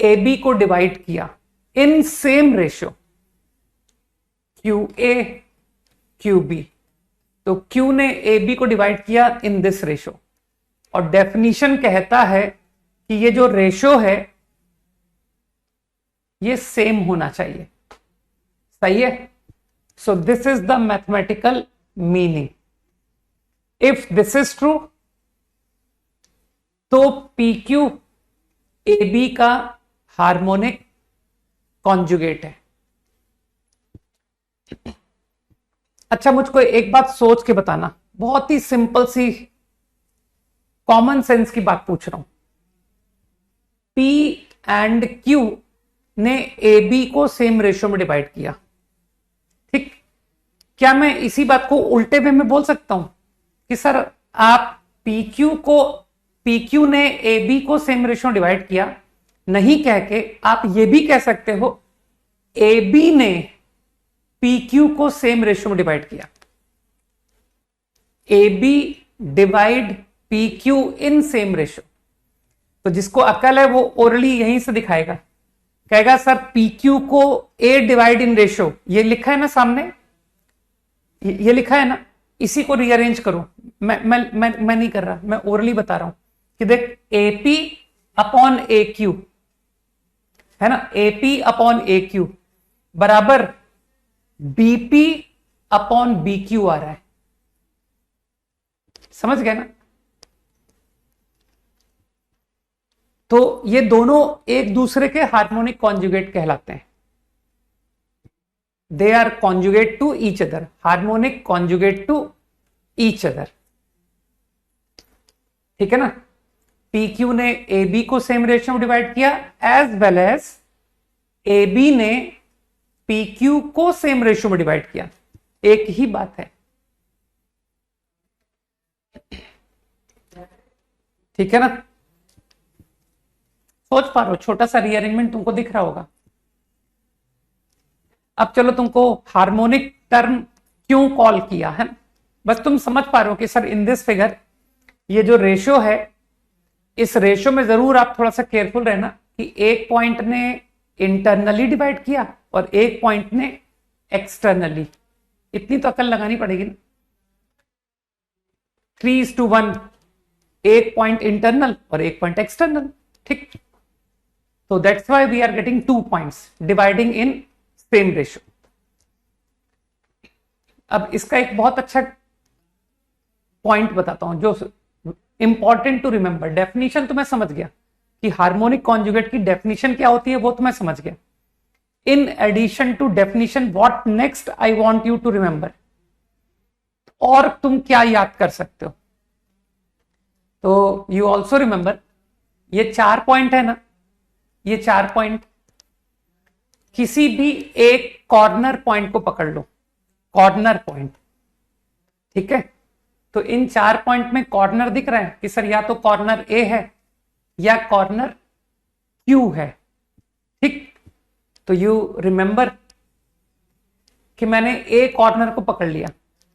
ए बी को डिवाइड किया in same ratio, Q A Q B. तो क्यू ने ए बी को डिवाइड किया इन दिस रेशियो, और डेफिनेशन कहता है कि ये जो रेशियो है ये सेम होना चाहिए। सही है? So this is the mathematical meaning. If this is true तो पी क्यू ए बी का हार्मोनिक कॉन्जुगेट है। अच्छा, मुझको एक बात सोच के बताना, बहुत ही सिंपल सी कॉमन सेंस की बात पूछ रहा हूं। P एंड Q ने ए बी को सेम रेशियो में डिवाइड किया। ठीक, क्या मैं इसी बात को उल्टे वे में बोल सकता हूं कि सर आप पी क्यू ने ए बी को सेम रेशियो में डिवाइड किया, नहीं कह के आप ये भी कह सकते हो ए बी ने पी क्यू को सेम रेशियो में डिवाइड किया। A B divide P Q in same ratio. तो जिसको अकल है वो ओरली यहीं से दिखाएगा, कहेगा सर पी क्यू को ए डिवाइड इन रेशियो, ये लिखा है ना सामने, ये लिखा है ना, इसी को रीअरेंज करो। मैं नहीं कर रहा, मैं ओरली बता रहा हूं कि देख A P upon A Q है ना, A P upon A Q बराबर बीपी अपॉन बी क्यू आ रहा है। समझ गए ना? तो ये दोनों एक दूसरे के हार्मोनिक कॉन्जुगेट कहलाते हैं। They are conjugate to each other, harmonic conjugate to each other. ठीक है ना? पी क्यू ने ए बी को सेम रेशियो में डिवाइड किया, as well as A B ने पी क्यू को सेम रेशियो में डिवाइड किया। एक ही बात है। ठीक है ना? सोच पा रहे हो? छोटा सा रीअरेंजमेंट तुमको दिख रहा होगा। अब चलो, तुमको हार्मोनिक टर्म क्यों कॉल किया है, बस तुम समझ पा रहे हो कि सर इन दिस फिगर ये जो रेशियो है, इस रेशियो में जरूर आप थोड़ा सा केयरफुल रहना कि एक पॉइंट ने इंटरनली डिवाइड किया और एक पॉइंट ने एक्सटर्नली। इतनी तो अकल लगानी पड़ेगी ना। 3:1, एक पॉइंट इंटरनल और एक पॉइंट एक्सटर्नल। ठीक, so that's why we are getting 2 points dividing in same ratio. अब इसका एक बहुत अच्छा पॉइंट बताता हूं जो इंपॉर्टेंट टू रिमेंबर। डेफिनेशन तो मैं समझ गया कि हार्मोनिक कॉन्जुगेट की डेफिनेशन क्या होती है, वो तो मैं समझ गया। In addition to definition, what next I want you to remember, और तुम क्या याद कर सकते हो? तो यू ऑल्सो रिमेंबर, ये 4 पॉइंट है ना, ये 4 पॉइंट, किसी भी एक कॉर्नर पॉइंट को पकड़ लो, कॉर्नर पॉइंट। ठीक है? तो इन 4 पॉइंट में कॉर्नर दिख रहा है कि सर या तो कॉर्नर ए है या कॉर्नर क्यू है। ठीक, तो यू रिमेंबर कि मैंने ए कॉर्नर को पकड़ लिया,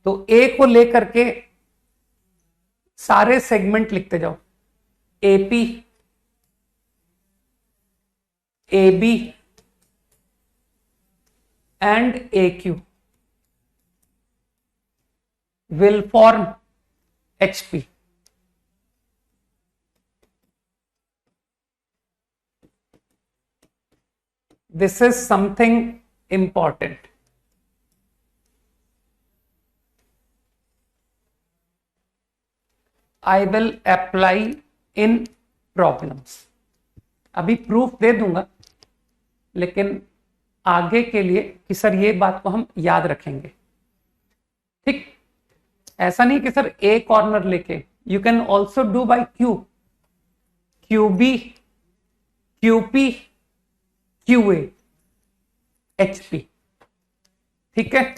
तो ए को लेकर के सारे सेगमेंट लिखते जाओ, AP, AB and AQ will form HP. This is something important. I will apply in problems. अभी प्रूफ दे दूंगा, लेकिन आगे के लिए कि सर ये बात को हम याद रखेंगे। ठीक, ऐसा नहीं कि सर ए कॉर्नर लेके, you can also do by Q, QB, QP, QA, HP. ठीक है?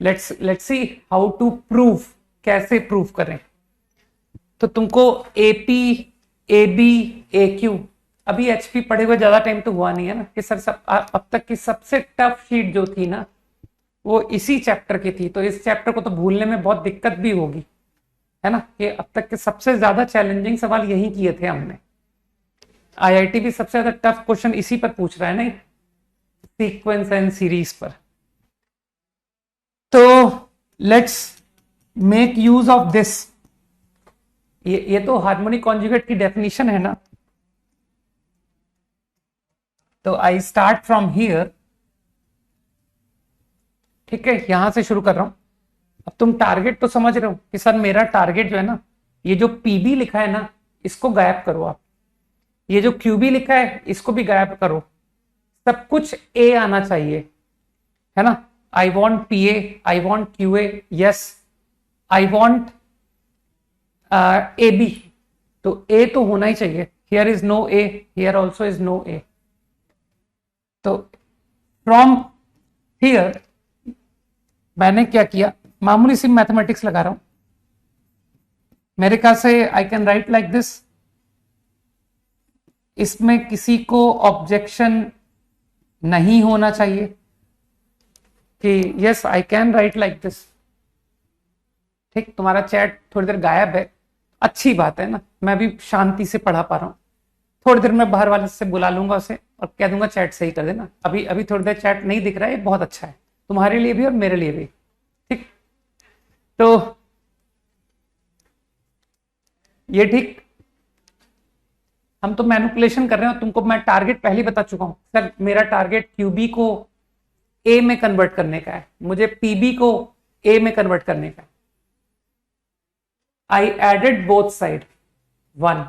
Let's see how to prove, कैसे प्रूव करें। तो तुमको AP, A B, A Q, अभी एचपी पढ़े हुए ज्यादा टाइम तो हुआ नहीं है ना कि सर अब तक की सबसे टफ शीट जो थी ना वो इसी चैप्टर की थी, तो इस चैप्टर को तो भूलने में बहुत दिक्कत भी होगी। है ना, ये अब तक के सबसे ज्यादा चैलेंजिंग सवाल यही किए थे हमने। आईआईटी भी सबसे ज्यादा टफ क्वेश्चन इसी पर पूछ रहा है, नहीं, सीक्वेंस एंड सीरीज पर। तो let's make use of this. ये तो हार्मोनिक कॉन्जुगेट की डेफिनेशन है ना। तो आई स्टार्ट फ्रॉम हियर, ठीक है, यहां से शुरू कर रहा हूं। अब तुम टारगेट तो समझ रहे हो कि सर मेरा टारगेट जो है ना, ये जो पीबी लिखा है ना, इसको गायब करो आप। ये जो क्यूबी लिखा है इसको भी गायब करो। सब कुछ ए आना चाहिए, है ना। I want P A, I want Q A, yes, I want A B. तो ए तो होना ही चाहिए। Here is no A, here also is no A. तो फ्रॉम हियर मैंने क्या किया, मामूली सी मैथमेटिक्स लगा रहा हूं। मेरे ख्याल से I can write like this. इसमें किसी को ऑब्जेक्शन नहीं होना चाहिए कि yes I can write like this. ठीक, तुम्हारा चैट थोड़ी देर गायब है, अच्छी बात है ना, मैं भी शांति से पढ़ा पा रहा हूं। थोड़ी देर में बाहर वाले से बुला लूंगा उसे और कह दूंगा चैट सही कर देना। अभी अभी थोड़ी देर चैट नहीं दिख रहा है, बहुत अच्छा है तुम्हारे लिए भी और मेरे लिए भी। ठीक, तो ये ठीक, हम तो मैनिपुलेशन कर रहे हैं। तुमको मैं टारगेट पहले बता चुका हूं, सर मेरा टारगेट क्यूबी को ए में कन्वर्ट करने का है, मुझे पीबी को ए में कन्वर्ट करने का है। I added both side 1।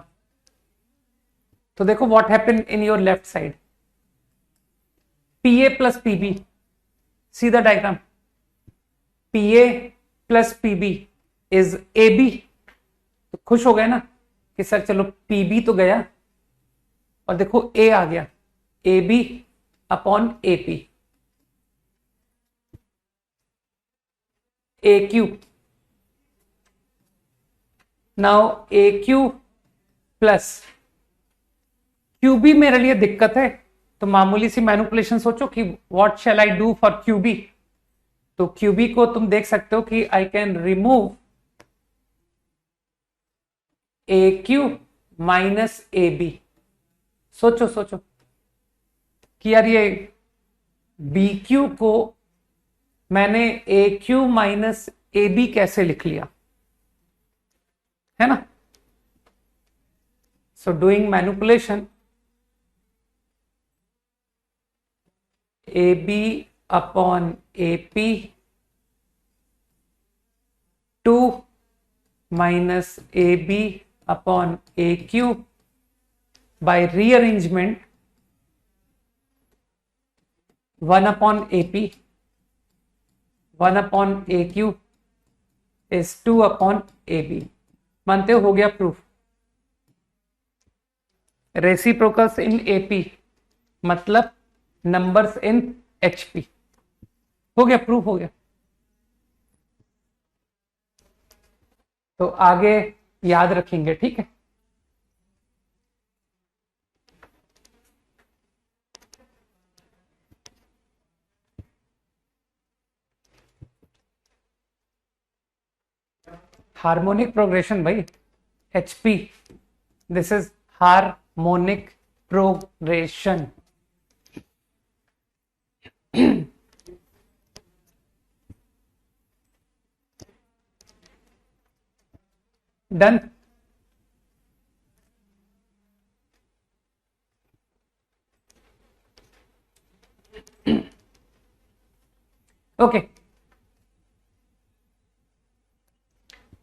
तो देखो what happen in your left side, PA plus PB, सीधा diagram, PA plus PB is A B. तो खुश हो गए ना कि सर चलो पीबी तो गया और देखो ए आ गया, A B upon A P, A Q. Now A Q plus QB मेरे लिए दिक्कत है, तो मामूली सी मैनिपुलेशन सोचो कि what shall I do for QB. तो क्यूबी को तुम देख सकते हो कि I can remove A Q minus A B. सोचो सोचो कि यार ये बी क्यू को मैंने A Q minus A B कैसे लिख लिया, है ना। So doing manipulation, A B upon A P 2 minus A B upon A Q by rearrangement 1 upon AP 1 upon AQ is 2 upon AB। मानते हो गया प्रूफ। रेसिप्रोकल्स इन AP मतलब नंबर्स इन HP, हो गया प्रूफ, हो गया। तो आगे याद रखेंगे, ठीक है। हार्मोनिक प्रोग्रेशन भाई, HP, this is harmonic progression. Done. Okay,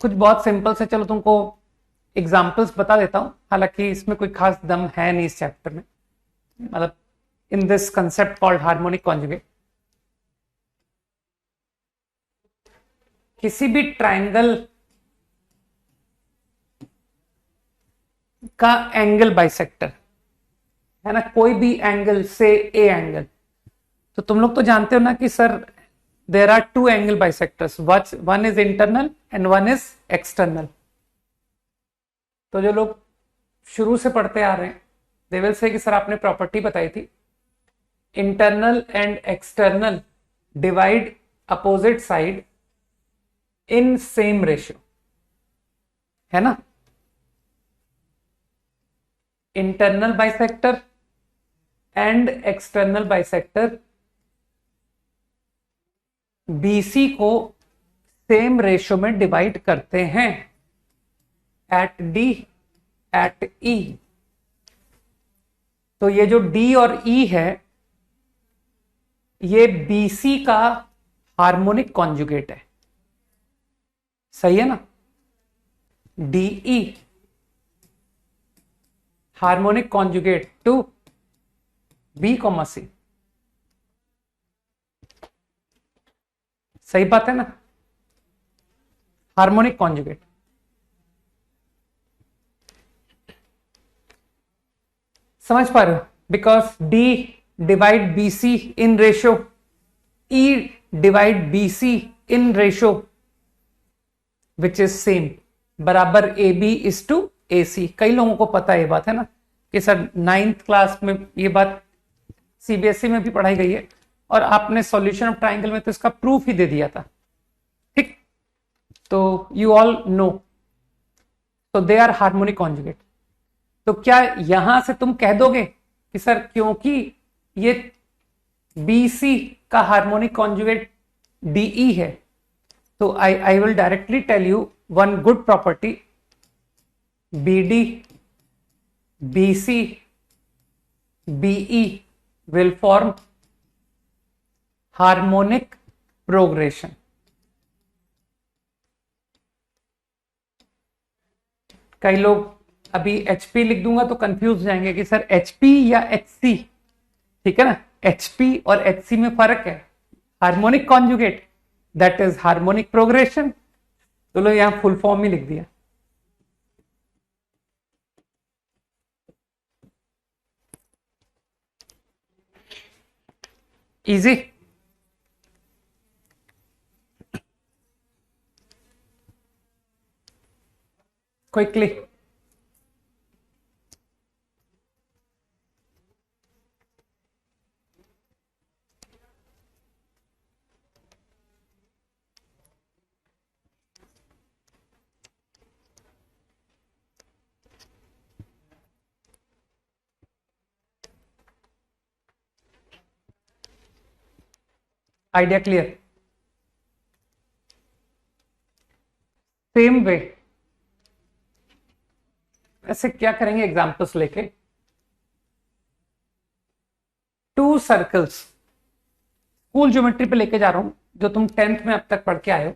कुछ बहुत सिंपल से, चलो तुमको एग्जाम्पल्स बता देता हूं। हालांकि इसमें कोई खास दम है नहीं इस चैप्टर में, मतलब in this concept called harmonic conjugate. किसी भी ट्राइंगल का एंगल बाइसेक्टर, है ना, कोई भी एंगल से ए एंगल। तो तुम लोग तो जानते हो ना कि sir there are two angle bisectors, one is internal and one is external। तो जो लोग शुरू से पढ़ते आ रहे हैं they will say कि सर आपने प्रॉपर्टी बताई थी, internal and external divide opposite side in same ratio। है ना, internal bisector and external bisector BC को सेम रेशियो में डिवाइड करते हैं एट डी एट ई। तो ये जो डी और ई है ये बीसी का हार्मोनिक कॉन्जुगेट है, सही है ना, DE harmonic conjugate to B comma C, सही बात है ना, हार्मोनिक कॉन्जुगेट। समझ पा रहे हो, because D divide B C in ratio, E divide B C in ratio which is same, बराबर A B is to A C. कई लोगों को पता है ये बात, है ना, कि सर 9th क्लास में ये बात सीबीएसई में भी पढ़ाई गई है और आपने सॉल्यूशन ऑफ ट्राइंगल में तो इसका प्रूफ ही दे दिया था, ठीक। तो यू ऑल नो, तो दे आर हार्मोनिक कॉन्जुगेट। तो क्या यहां से तुम कह दोगे कि सर क्योंकि ये BC का हार्मोनिक कॉन्जुगेट DE है, तो I will directly tell you one good property, BD BC BE will form harmonic progression। कई लोग अभी HP लिख दूंगा तो कंफ्यूज हो जाएंगे कि सर HP या HC, ठीक है ना, HP और HC में फर्क है, harmonic conjugate that is harmonic progression. तो लो यहां फुल फॉर्म ही लिख दिया। Easy, quickly. Idea clear? Same way ऐसे क्या करेंगे, एग्जांपल्स लेके, टू सर्कल्स, स्कूल ज्योमेट्री पे लेके जा रहा हूं जो तुम 10th में अब तक पढ़ के आए हो,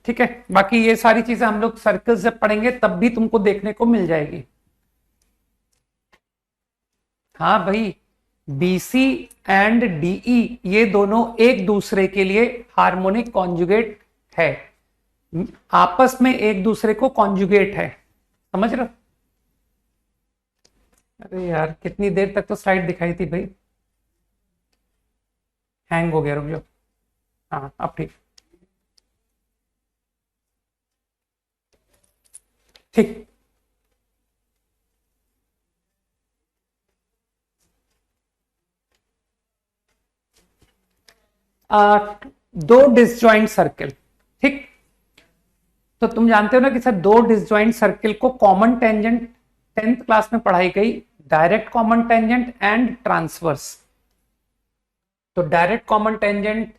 ठीक है। बाकी ये सारी चीजें हम लोग सर्कल्स जब पढ़ेंगे तब भी तुमको देखने को मिल जाएगी। हाँ भाई, BC एंड DE ये दोनों एक दूसरे के लिए हार्मोनिक कॉन्जुगेट है, आपस में एक दूसरे को कॉन्जुगेट है, समझ रहे हो? अरे यार कितनी देर तक तो स्लाइड दिखाई थी भाई, हैंग हो गया, रुक जाओ। हाँ अब ठीक, ठीक। दो डिसजॉइंट सर्कल, ठीक। तो तुम जानते हो ना कि सर दो डिसजॉइंट सर्कल को कॉमन टेंजेंट 10th क्लास में पढ़ाई गई, direct common tangent and transverse. तो direct common tangent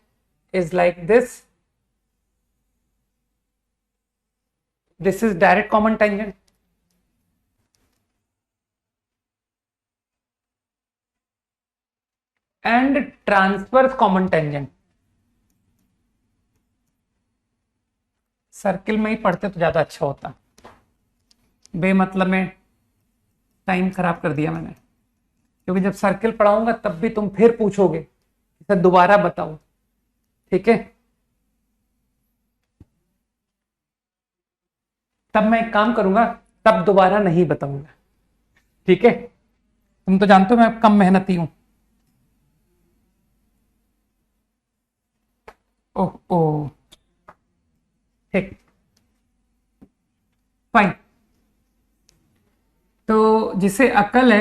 is like this is direct common tangent, and transverse common tangent. Circle में ही पढ़ते तो ज्यादा अच्छा होता, बेमतलब में टाइम खराब कर दिया मैंने, क्योंकि जब सर्किल पढ़ाऊंगा तब भी तुम फिर पूछोगे सर दोबारा बताओ, ठीक है। तब मैं एक काम करूंगा, तब दोबारा नहीं बताऊंगा, ठीक है। तुम तो जानते हो मैं कम मेहनती हूं। ओह ओह, ठीक, फाइन। तो जिसे अकल है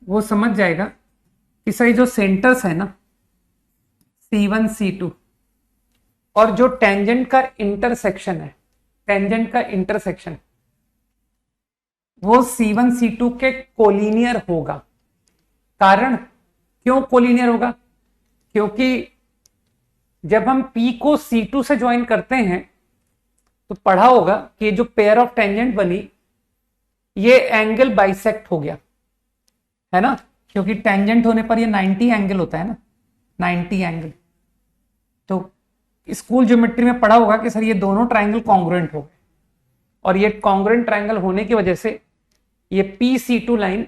वो समझ जाएगा कि सही जो सेंटर्स है ना, C1 C2, और जो टेंजेंट का इंटरसेक्शन है, टेंजेंट का इंटरसेक्शन वो C1 C2 के कोलिनियर होगा। कारण क्यों कोलिनियर होगा? क्योंकि जब हम P को C2 से ज्वाइन करते हैं तो पढ़ा होगा कि जो पेयर ऑफ टेंजेंट बनी ये एंगल बाइसेक्ट हो गया, है ना, क्योंकि टेंजेंट होने पर ये 90 एंगल होता है ना, 90 एंगल। तो स्कूल ज्योमेट्री में पढ़ा होगा कि सर ये दोनों ट्राइंगल कॉन्ग्रुएंट हो गए, और ये कॉन्ग्रुएंट ट्राइंगल होने की वजह से ये PC2 लाइन,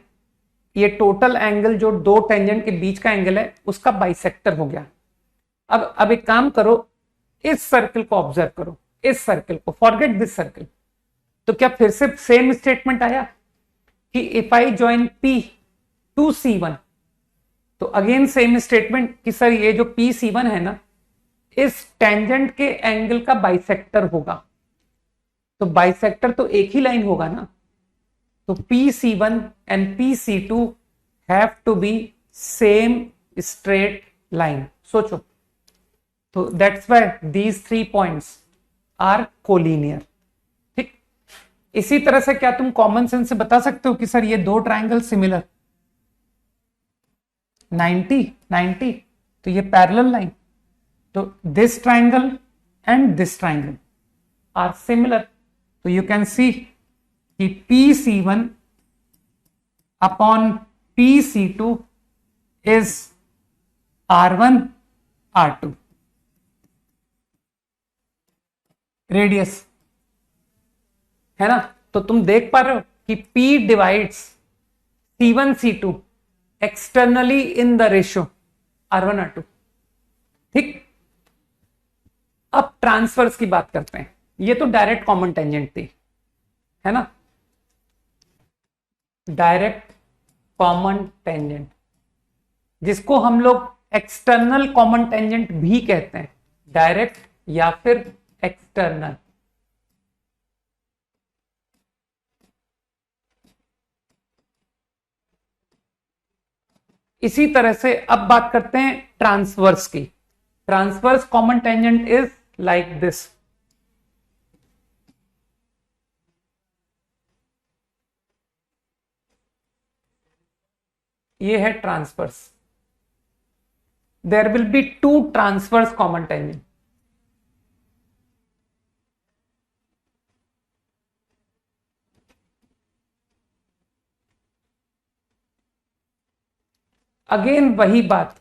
ये टोटल एंगल जो दो टेंजेंट के बीच का एंगल है उसका बाइसेक्टर हो गया। अब एक काम करो, इस सर्कल को ऑब्जर्व करो, इस सर्कल को, फॉरगेट दिस सर्कल। तो क्या फिर से सेम स्टेटमेंट आया कि if I join P to C1, तो अगेन सेम स्टेटमेंट कि सर ये जो PC1 है ना इस टेंजेंट के एंगल का बाइसेक्टर होगा। तो बाइसेक्टर तो एक ही लाइन होगा ना, तो PC1 and PC2 have to be same straight line. सोचो, तो that's why these 3 points are collinear. ठीक, इसी तरह से क्या तुम कॉमन सेंस से बता सकते हो कि सर ये दो ट्राइंगल सिमिलर, 90 तो ये पैरेलल लाइन, तो this triangle and this triangle are similar. तो यू कैन सी कि PC1 upon PC2 is R1 R2 radius, है ना। तो तुम देख पा रहे हो कि P divides C1 C2 externally in the ratio R1 R2। ठीक, अब ट्रांसफर्स की बात करते हैं। ये तो डायरेक्ट कॉमन टेंजेंट थी, है ना, डायरेक्ट कॉमन टेंजेंट, जिसको हम लोग एक्सटर्नल कॉमन टेंजेंट भी कहते हैं, डायरेक्ट या फिर एक्सटर्नल। इसी तरह से अब बात करते हैं ट्रांसवर्स की। Transverse common tangent is like this. ये है transverse. There will be 2 transverse common tangent. Again वही बात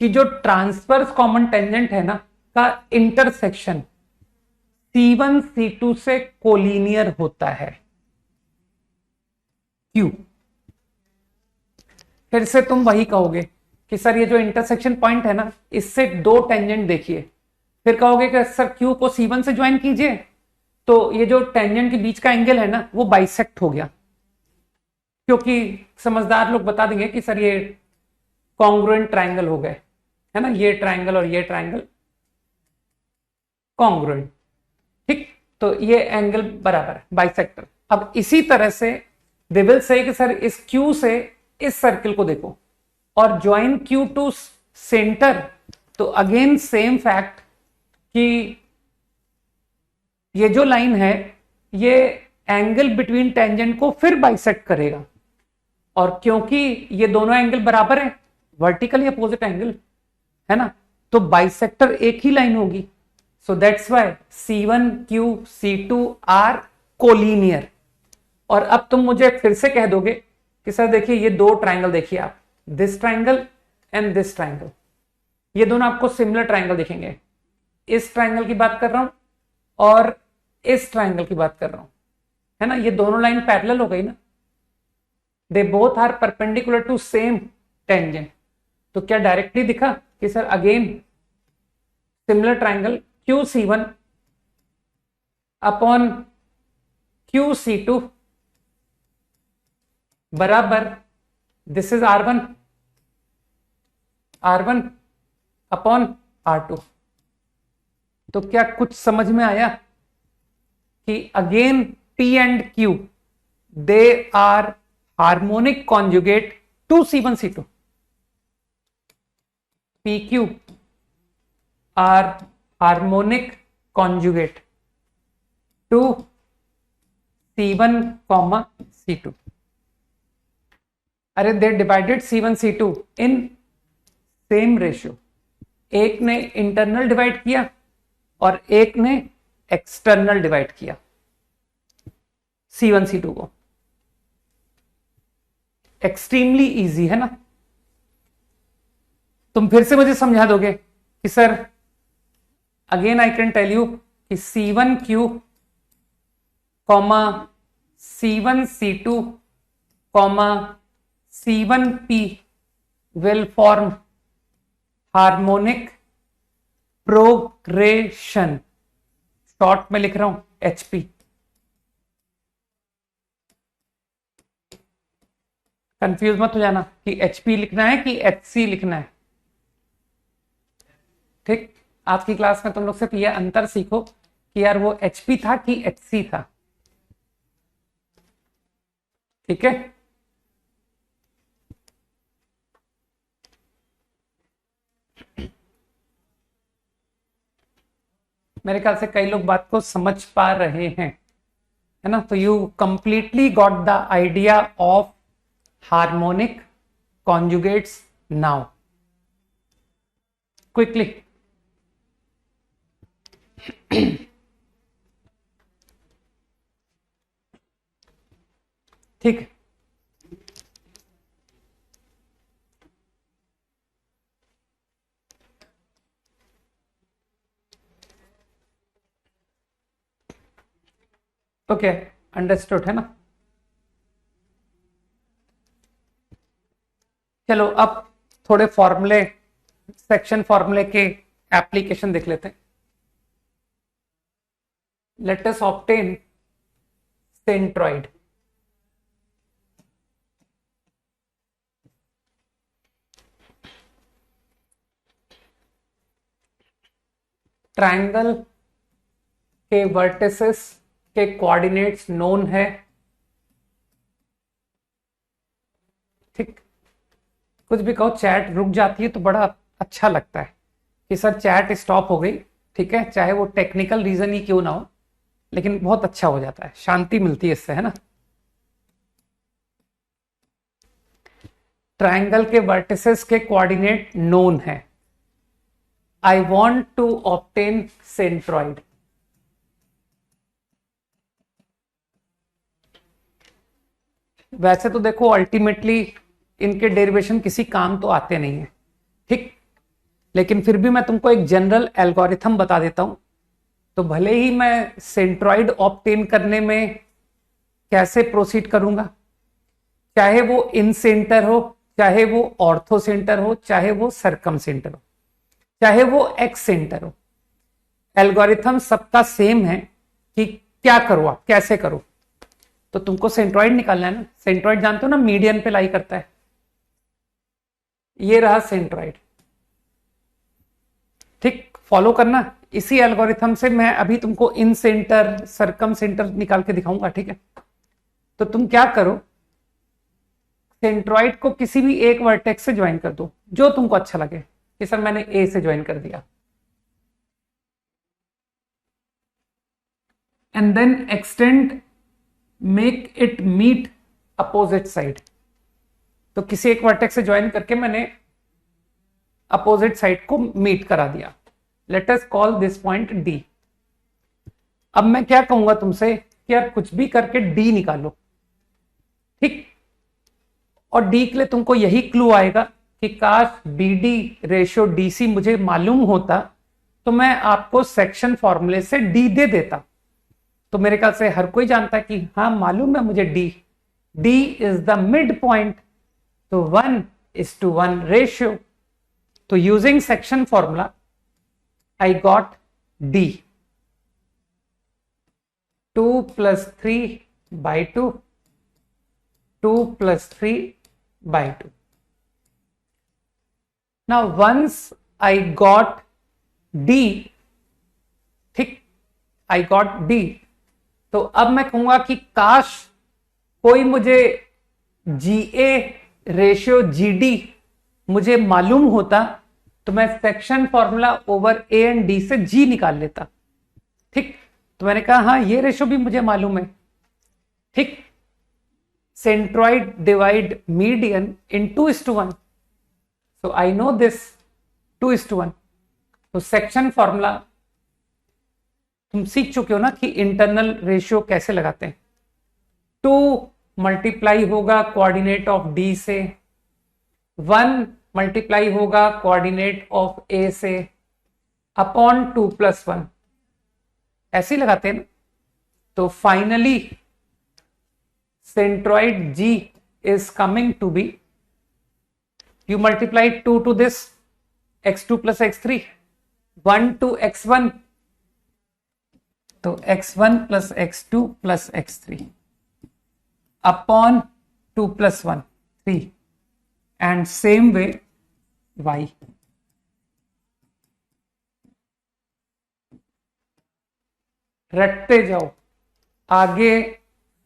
कि जो ट्रांसवर्स कॉमन टेंजेंट है ना का इंटरसेक्शन C1 C2 से कोलिनियर होता है। क्यों? फिर से तुम वही कहोगे कि सर ये जो इंटरसेक्शन पॉइंट है ना इससे दो टेंजेंट देखिए, फिर कहोगे कि सर Q को C1 से ज्वाइन कीजिए, तो ये जो टेंजेंट के बीच का एंगल है ना वो बाइसेक्ट हो गया। क्योंकि समझदार लोग बता देंगे कि सर ये कॉन्ग्रुएंट ट्राइंगल हो गए, है ना, ये ट्राइंगल और ये ट्राइंगल कॉन्ग्रुएंट। ठीक, तो ये एंगल बराबर है, बाइसेक्टर। अब इसी तरह से दे विल से कि सर इस Q से इस सर्कल को देखो और ज्वाइन Q टू सेंटर, तो अगेन सेम फैक्ट कि ये जो लाइन है ये एंगल बिटवीन टेंजेंट को फिर बाइसेक्ट करेगा, और क्योंकि ये दोनों एंगल बराबर है, वर्टिकली अपोजिट एंगल, है ना, तो बाइसेक्टर एक ही लाइन होगी। So that's why C1 Q C2 are collinear. और अब तुम मुझे फिर से कह दोगे कि सर देखिए ये दो ट्राइंगल देखिए आप, this triangle and this triangle, ये दोनों आपको सिमिलर ट्राइंगल दिखेंगे। इस ट्राइंगल की बात कर रहा हूं और इस ट्राइंगल की बात कर रहा हूं, है ना, ये दोनों लाइन पैरेलल हो गई ना, they both are perpendicular to same tangent. तो क्या डायरेक्टली दिखा कि sir again similar triangle QC1 upon QC2 बराबर this is R1 upon R2। तो क्या कुछ समझ में आया कि again P and Q they are harmonic conjugate to C1 C2। PQ are harmonic conjugate to C1 comma C2। Are they divided C1 C2 in same ratio. एक ने इंटरनल डिवाइड किया और एक ने एक्सटर्नल डिवाइड किया C1 C2 को। एक्सट्रीमली इजी है ना। तुम फिर से मुझे समझा दोगे कि sir again I can tell you कि C1Q comma C1 C2 comma C1P will form harmonic progression. Short में लिख रहा हूं HP। कंफ्यूज मत हो जाना कि HP लिखना है कि HC लिखना है। ठीक, आज की क्लास में तुम लोग सिर्फ यह अंतर सीखो कि यार वो HP था कि HC था। ठीक है, मेरे ख्याल से कई लोग बात को समझ पा रहे हैं, है ना। तो you completely got the idea of harmonic conjugates now. Quickly ठीक है, ओके, अंडरस्टूड है ना। चलो अब थोड़े फॉर्मूले, सेक्शन फॉर्मूले के एप्लीकेशन देख लेते हैं। Let us obtain centroid. Triangle के वर्टिसेस के कोऑर्डिनेट्स नोन है। ठीक, कुछ भी कहो, चैट रुक जाती है तो बड़ा अच्छा लगता है कि सर चैट स्टॉप हो गई। ठीक है, चाहे वो टेक्निकल रीजन ही क्यों ना हो, लेकिन बहुत अच्छा हो जाता है, शांति मिलती है इससे, है ना। ट्रायंगल के वर्टिसेस के कोऑर्डिनेट नोन है। I want to obtain centroid. वैसे तो देखो अल्टीमेटली इनके डेरिवेशन किसी काम तो आते नहीं है, ठीक, लेकिन फिर भी मैं तुमको एक जनरल एल्गोरिथम बता देता हूं। तो भले ही मैं सेंट्रॉइड ऑब्टेन करने में कैसे प्रोसीड करूंगा, चाहे वो इन सेंटर हो, चाहे वो ऑर्थो सेंटर हो, चाहे वो सरकम सेंटर हो, चाहे वो एक्स सेंटर हो, एल्गोरिथम सबका सेम है कि क्या करो, आप कैसे करो। तो तुमको सेंट्रॉइड निकालना है ना। सेंट्रॉइड जानते हो ना, मीडियन पे लाई करता है। ये रहा सेंट्रॉइड, ठीक, फॉलो करना। इसी एल्गोरिथम से मैं अभी तुमको इन सेंटर, सरकम सेंटर निकाल के दिखाऊंगा, ठीक है। तो तुम क्या करो, सेंट्रॉइड को किसी भी एक वर्टेक्स से ज्वाइन कर दो, जो तुमको अच्छा लगे। कि सर मैंने ए से ज्वाइन कर दिया, and then extend, make it meet opposite side. तो किसी एक वर्टेक्स से ज्वाइन करके मैंने अपोजिट साइड को मीट करा दिया। Let us call this point D. अब मैं क्या कहूंगा तुमसे कि यार कुछ भी करके डी निकालो, ठीक। और डी के लिए तुमको यही क्लू आएगा कि काश BD रेशियो DC मुझे मालूम होता तो मैं आपको सेक्शन फॉर्मूले से डी दे देता। तो मेरे ख्याल से हर कोई जानता है कि हाँ मालूम है मुझे D is the mid point, तो 1:1 रेशियो। तो using section formula I got D 2 + 3/2, 2 + 3/2. Now once I got D, ठीक, I got D, तो अब मैं कहूंगा कि काश कोई मुझे GA रेशियो GD मुझे मालूम होता तो मैं section formula over A and D से जी निकाल लेता। ठीक, तो मैंने कहा हाँ ये रेशो भी मुझे मालूम है। ठीक, centroid divide median in 2:1, so I know this 2:1। तो सेक्शन फॉर्मूला तुम सीख चुके हो ना कि इंटरनल रेशियो कैसे लगाते हैं। 2 मल्टीप्लाई होगा कोऑर्डिनेट ऑफ डी से, 1 मल्टीप्लाई होगा कोऑर्डिनेट ऑफ ए से, अपॉन 2+1, ऐसे ही लगाते हैं ना। तो finally centroid G is coming to be, you multiply 2 to this, x2 plus x3, 1 to x1, तो x1 plus x2 plus x3 upon 2 plus 1, 3, and same way y। रटते जाओ, आगे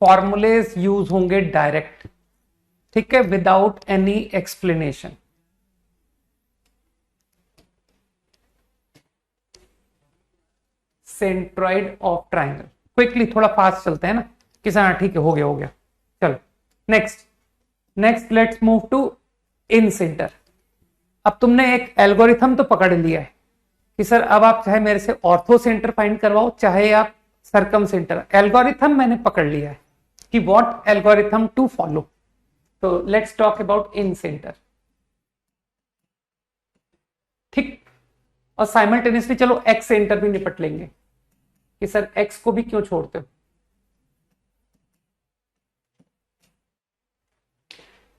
फॉर्मूलेज यूज होंगे डायरेक्ट, ठीक है, without any explanation. Centroid of triangle, quickly थोड़ा फास्ट चलते हैं ना कि हाँ ठीक है, हो गया। चलो next let's move to incentre. अब तुमने एक एल्गोरिथम तो पकड़ लिया है कि सर अब आप चाहे मेरे से ऑर्थो सेंटर फाइंड करवाओ, चाहे आप सर्कम सेंटर, एल्गोरिथम मैंने पकड़ लिया है कि व्हाट एल्गोरिथम टू फॉलो। तो let's talk about in centre. ठीक, और साइमल्टेनियसली चलो एक्स सेंटर भी निपट लेंगे कि सर एक्स को भी क्यों छोड़ते हो।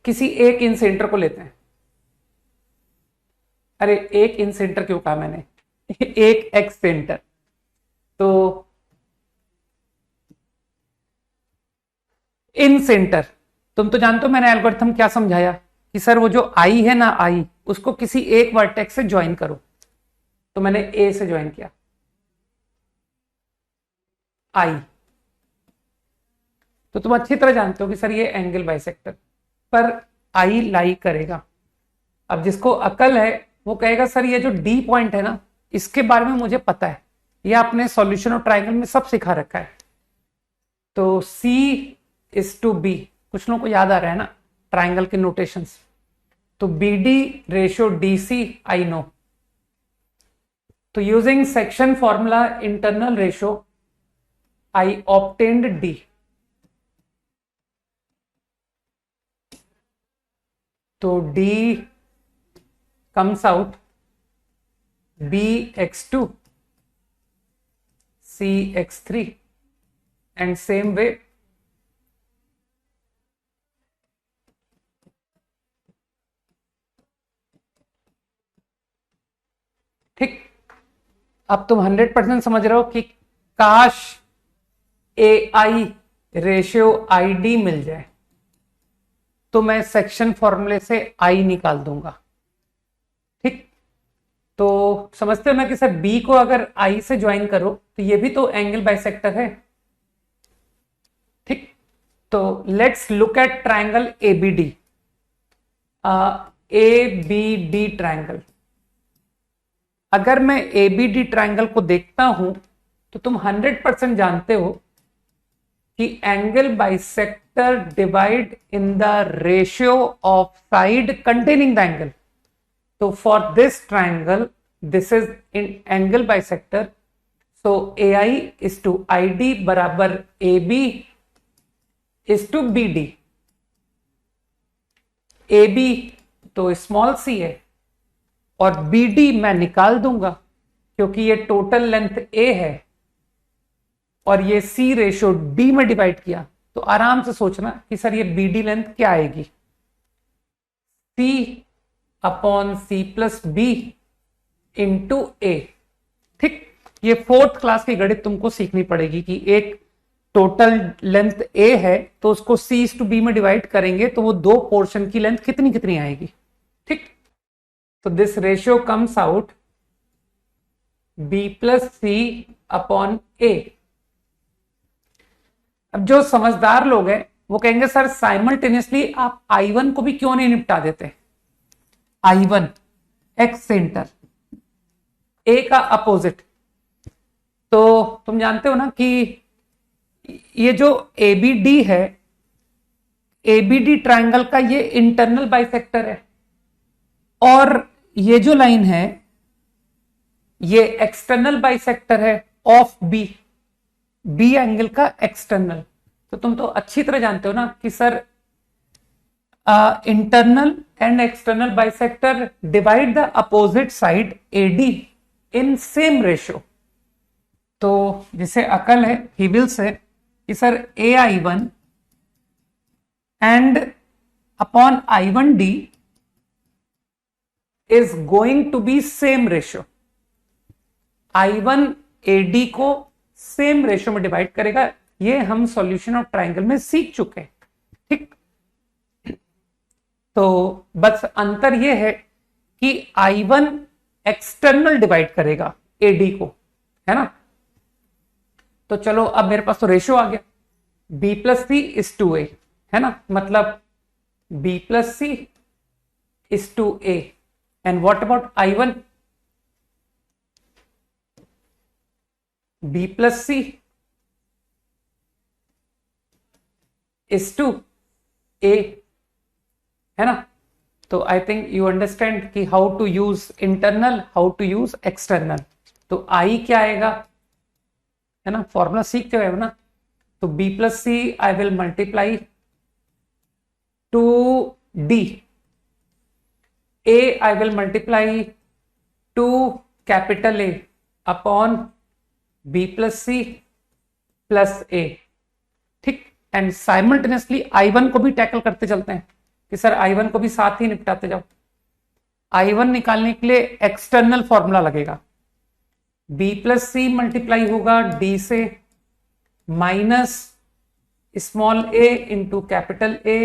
किसी एक इन सेंटर को लेते हैं। अरे एक इन सेंटर क्यों कहा मैंने एक एक्स सेंटर। तो इन सेंटर तुम तो जानते हो मैंने एल्गोरिथम क्या समझाया कि सर वो जो आई है ना, आई उसको किसी एक वर्टेक्स से ज्वाइन करो। तो मैंने ए से ज्वाइन किया आई। तो तुम अच्छी तरह जानते हो कि सर ये एंगल बाइसेक्टर पर आई लाई करेगा। अब जिसको अकल है वो कहेगा सर ये जो डी पॉइंट है ना, इसके बारे में मुझे पता है, ये आपने सॉल्यूशन ऑफ ट्राइंगल में सब सिखा रखा है। तो C is to B, कुछ लोगों को याद आ रहा है ना ट्राइंगल के नोटेशंस। तो BD ratio DC I know. तो using section formula internal ratio I obtained D। तो D comes out BX2 CX3 and same way ठीक। अब तुम 100% समझ रहे हो कि काश AI रेशियो ID मिल जाए तो मैं सेक्शन फॉर्मूले से I निकाल दूंगा। ठीक, तो समझते हो ना कि सर B को अगर I से ज्वाइन करो तो ये भी तो एंगल बाइसेक्टर है। ठीक, तो let's look eight triangle ABD। ABD triangle, अगर मैं ABD ट्राइंगल को देखता हूं तो तुम 100% जानते हो कि angle bisector divide in the ratio of side containing the angle. तो for this triangle this is in angle bisector, so AI is to ID बराबर AB is to BD। AB तो स्मॉल c है और BD मैं निकाल दूंगा क्योंकि ये टोटल लेंथ A है और ये C रेशियो D में डिवाइड किया। तो आराम से सोचना कि सर ये BD लेंथ क्या आएगी, C upon C plus B into A। ठीक, ये 4th क्लास की गणित तुमको सीखनी पड़ेगी कि एक टोटल लेंथ A है तो उसको C टू B में डिवाइड करेंगे तो वो दो पोर्शन की लेंथ कितनी कितनी आएगी। ठीक, तो this ratio comes out B plus C upon A। अब जो समझदार लोग हैं वो कहेंगे सर साइमल्टेनियसली आप I1 को भी क्यों नहीं निपटा देते। I1 एक्स सेंटर, ए का अपोजिट। तो तुम जानते हो ना कि ये जो एबीडी है, एबीडी ट्रायंगल का ये इंटरनल बाइसेक्टर है, और ये जो लाइन है ये एक्सटर्नल बाइसेक्टर है ऑफ बी, बी एंगल का एक्सटर्नल। तो तुम तो अच्छी तरह जानते हो ना कि sir internal and external bisector divide the opposite side A D same ratio. Ratio जिसे अकल है ही विल से कि sir A I one and upon I one D is going to be same ratio. I one A D को सेम रेशियो में डिवाइड करेगा। ये हम सॉल्यूशन ऑफ ट्रायंगल में सीख चुके हैं, ठीक। तो बस अंतर ये है कि आई वन एक्सटर्नल डिवाइड करेगा एडी को, है ना। तो चलो अब मेरे पास तो रेशियो आ गया, B plus C is to A, है ना, मतलब B plus C is to A. And what about I one, B plus C is to A, है ना। तो आई थिंक यू अंडरस्टैंड कि how to use internal, how to use external. तो आई क्या आएगा, है ना, फॉर्मूला सीखते हुए ना। तो B plus C I will multiply to D, A I will multiply to capital A upon B plus C plus A, ठीक। एंड साइमल्टेनियसली आई वन को भी टैकल करते चलते हैं कि सर आई वन को भी साथ ही निपटाते जाओ। आई वन निकालने के लिए एक्सटर्नल फॉर्मूला लगेगा, बी प्लस सी मल्टीप्लाई होगा डी से minus small A into capital A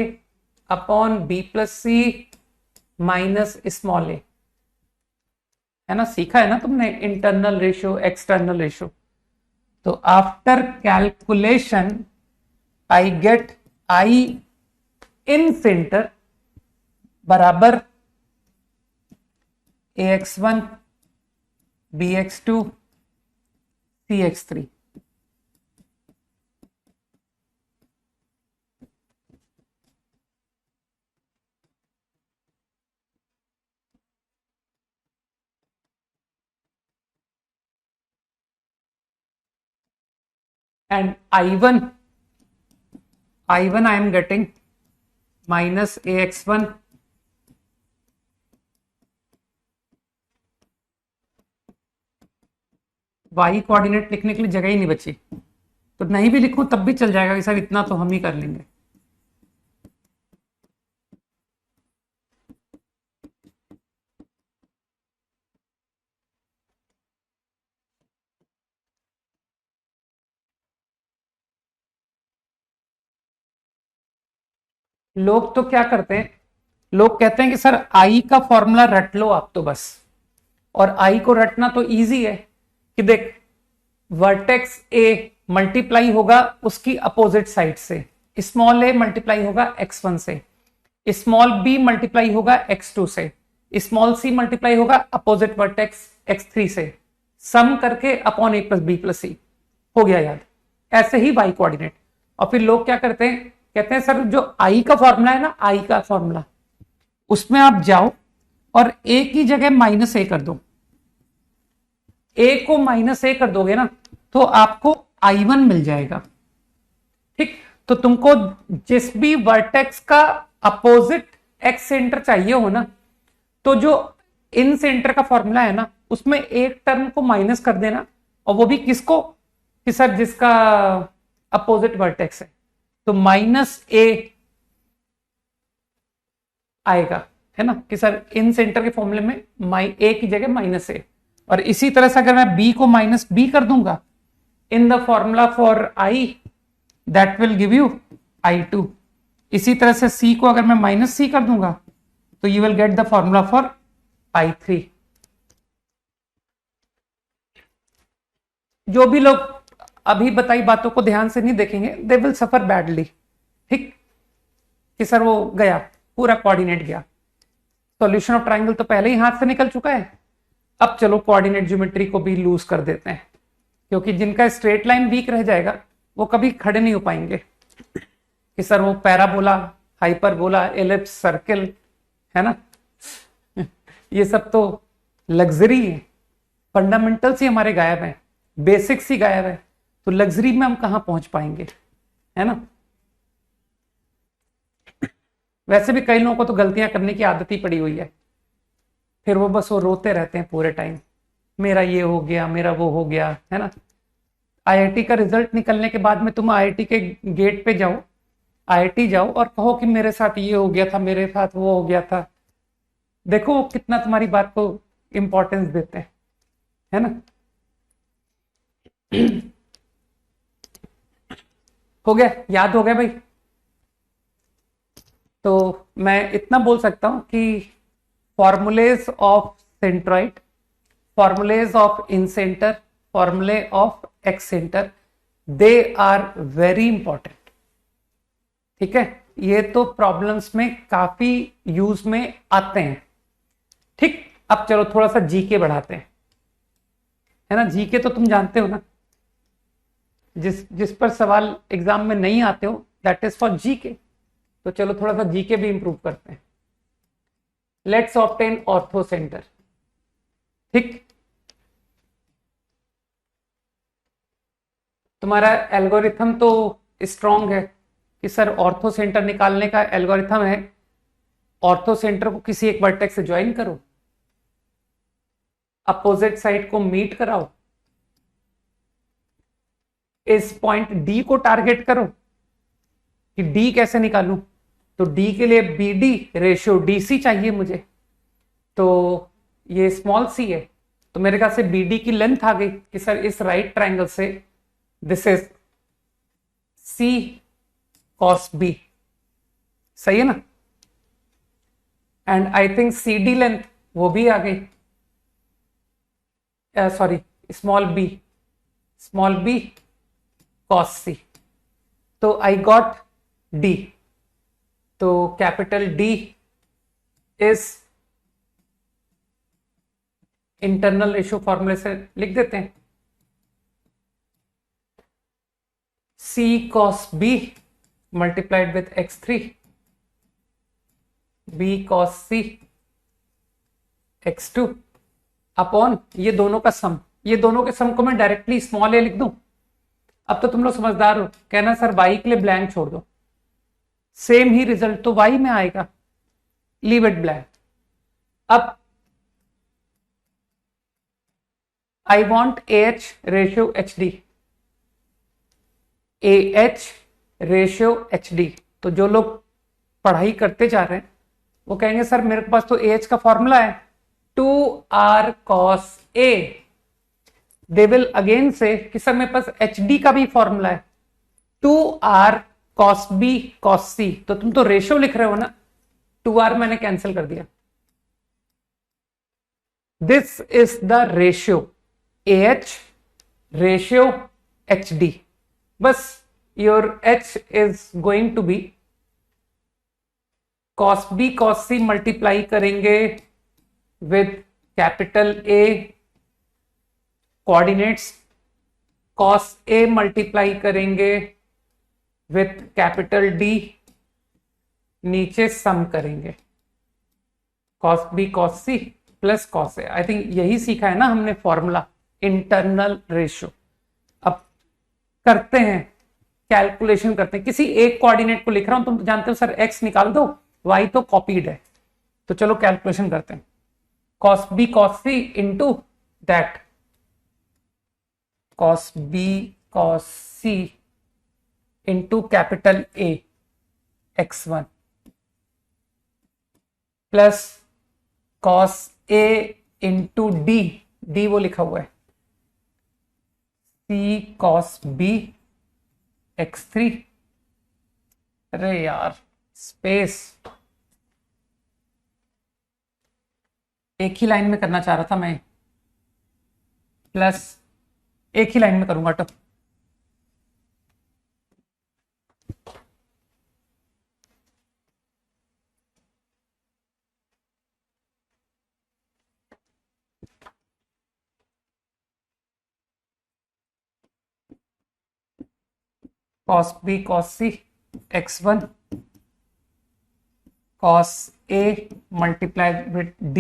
upon B plus C minus small A, है ना। सीखा है ना तुमने इंटरनल रेशियो एक्सटर्नल रेशियो। तो after calculation I get I incentre बराबर A X one B X two C X three. and I1 I am getting minus AX1 y coordinate लिखने के लिए जगह ही नहीं बची, तो नहीं भी लिखूं तब भी चल जाएगा कि सर इतना तो हम ही कर लेंगे। लोग तो क्या करते हैं, लोग कहते हैं कि सर आई का फॉर्मूला रट लो आप तो बस। और आई को रटना तो इजी है कि देख वर्टेक्स ए मल्टीप्लाई होगा उसकी अपोजिट साइड से, स्मॉल ए मल्टीप्लाई होगा x1 से, स्मॉल बी मल्टीप्लाई होगा x2 से, स्मॉल सी मल्टीप्लाई होगा अपोजिट वर्टेक्स x3 से, सम करके अपॉन ए प्लस बी प्लस सी, हो गया याद। ऐसे ही y कोऑर्डिनेट। और फिर लोग क्या करते हैं, कहते हैं सर जो आई का फॉर्मूला है ना, आई का फॉर्मूला उसमें आप जाओ और ए की जगह माइनस ए कर दो। ए को माइनस ए कर दोगे ना तो आपको I1 मिल जाएगा, ठीक। तो तुमको जिस भी वर्टेक्स का अपोजिट एक्स सेंटर चाहिए हो ना, तो जो इन सेंटर का फॉर्मूला है ना उसमें एक टर्म को माइनस कर देना, और वो भी किसको, कि सर जिसका अपोजिट वर्टेक्स है, तो माइनस ए आएगा, है ना, कि सर इन सेंटर के फॉर्मूले में ए की जगह माइनस ए। और इसी तरह से अगर मैं बी को माइनस बी कर दूंगा in the formula for I, that will give you I2। इसी तरह से सी को अगर मैं माइनस सी कर दूंगा तो you will get the formula for I3। जो भी लोग अभी बताई बातों को ध्यान से नहीं देखेंगे दे विल सफर बैडली, ठीक, कि सर वो गया पूरा कोऑर्डिनेट गया। सॉल्यूशन ऑफ ट्राइंगल तो पहले ही हाथ से निकल चुका है। अब चलो कोऑर्डिनेट ज्योमेट्री को भी लूज कर देते हैं, क्योंकि जिनका स्ट्रेट लाइन वीक रह जाएगा वो कभी खड़े नहीं हो पाएंगे कि सर वो पैराबोला, हाइपरबोला, एलिप्स, सर्कल, है ना ये सब तो लग्जरी है, फंडामेंटल्स ही हमारे गायब हैं, बेसिक्स ही गायब है, तो लग्जरी में हम कहां पहुंच पाएंगे, है ना। वैसे भी कई लोगों को तो गलतियां करने की आदत ही पड़ी हुई है, फिर वो बस वो रोते रहते हैं पूरे टाइम, मेरा ये हो गया, मेरा वो हो गया, है ना। आईआईटी का रिजल्ट निकलने के बाद में तुम आईआईटी के गेट पे जाओ, आईआईटी जाओ और कहो कि मेरे साथ ये हो गया था, मेरे साथ वो हो गया था, देखो वो कितना तुम्हारी बात को इंपॉर्टेंस देते हैं, है ना। हो गया, याद हो गया भाई। तो मैं इतना बोल सकता हूं कि formulas of centroid, formulas of incentre, formulae of excentre, they are very important. ठीक है, ये तो प्रॉब्लम्स में काफी यूज में आते हैं। ठीक, अब चलो थोड़ा सा जीके बढ़ाते हैं, है ना। जीके तो तुम जानते हो ना, जिस पर सवाल एग्जाम में नहीं आते हो दैट इज फॉर जीके। तो चलो थोड़ा सा जीके भी इंप्रूव करते हैं। Let's obtain ortho centre. ठीक, तुम्हारा एल्गोरिथम तो स्ट्रांग है कि सर ऑर्थो सेंटर निकालने का एल्गोरिथम है, ऑर्थो सेंटर को किसी एक वर्टेक्स से ज्वाइन करो, अपोजिट साइड को मीट कराओ, इस पॉइंट डी को टारगेट करो कि डी कैसे निकालूं, तो डी के लिए बी डी रेशियो डीसी चाहिए मुझे, तो ये स्मॉल सी है, तो मेरे ख्याल से बी डी की लेंथ आ गई कि सर इस राइट ट्राइंगल से this is C cos B, सही है ना। And I think C D length वो भी आ गई, sorry small B cos C, तो आई गॉट डी, तो capital D is internal ratio फॉर्मूले से लिख देते हैं, C cos B multiplied with x3 B cos C x2 upon ये दोनों का सम, ये दोनों के सम को मैं डायरेक्टली स्मॉल ए लिख दूं। अब तो तुम लोग समझदार हो, कहना सर y के लिए ब्लैंक छोड़ दो, सेम ही रिजल्ट तो y में आएगा, लीव इट ब्लैंक। अब I want AH ratio HD, AH ratio HD, तो जो लोग पढ़ाई करते जा रहे हैं वो कहेंगे सर मेरे पास तो AH का फॉर्मूला है 2r cos A, they will again से कि सर मेरे पास HD का भी फॉर्मूला है 2r cos B cos C, तो तुम तो रेशियो लिख रहे हो ना, 2r मैंने कैंसिल कर दिया, this is the ratio AH ratio HD, बस your H is going to be cos B cos C multiply करेंगे with capital A coordinates, cos A multiply करेंगे विथ कैपिटल D, नीचे सम करेंगे cos B cos C plus cos A। I think यही सीखा है ना हमने फॉर्मूला, इंटरनल रेशियो। अब करते हैं कैलकुलेशन, करते हैं, किसी एक कोऑर्डिनेट को लिख रहा हूं, तुम तो जानते हो सर x निकाल दो, y तो कॉपीड है, तो चलो कैलकुलेशन करते हैं, cos B cos C into that cos B cos C into capital A x1 plus cos A into D वो लिखा हुआ है C cos B x3, अरे यार स्पेस, एक ही लाइन में करना चाह रहा था मैं, प्लस एक ही लाइन में करूंगा तो cos b cos c x1 cos a multiplied with d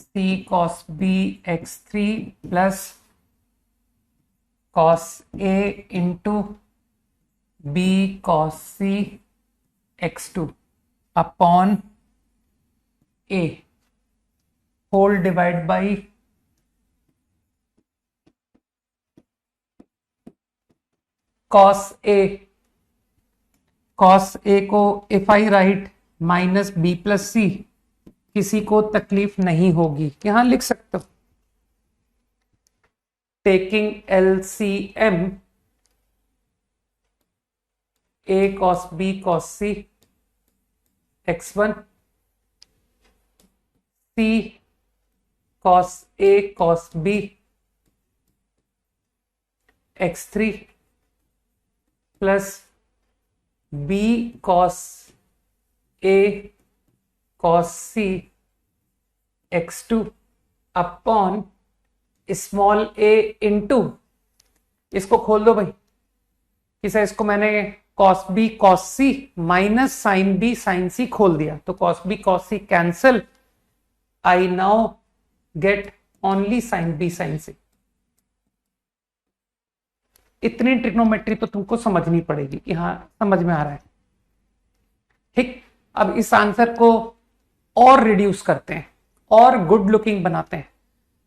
c cos b x3 plus cos a into b cos c x2 upon a whole divided by cos a को if I write minus B plus C, किसी को तकलीफ नहीं होगी, यहां लिख सकते हो taking LCM a cos b cos c x1 c cos a cos b x3 plus b cos a cos c x2 upon small a into, इसको खोल दो भाई, किसे इसको मैंने cos b cos c minus sine b sine c खोल दिया, तो cos b cos c cancel, I now get only sine b sine c। इतनी ट्रिग्नोमेट्री तो तुमको समझनी पड़ेगी कि हाँ समझ में आ रहा है। ठीक, अब इस आंसर को और रिड्यूस करते हैं और गुड लुकिंग बनाते हैं।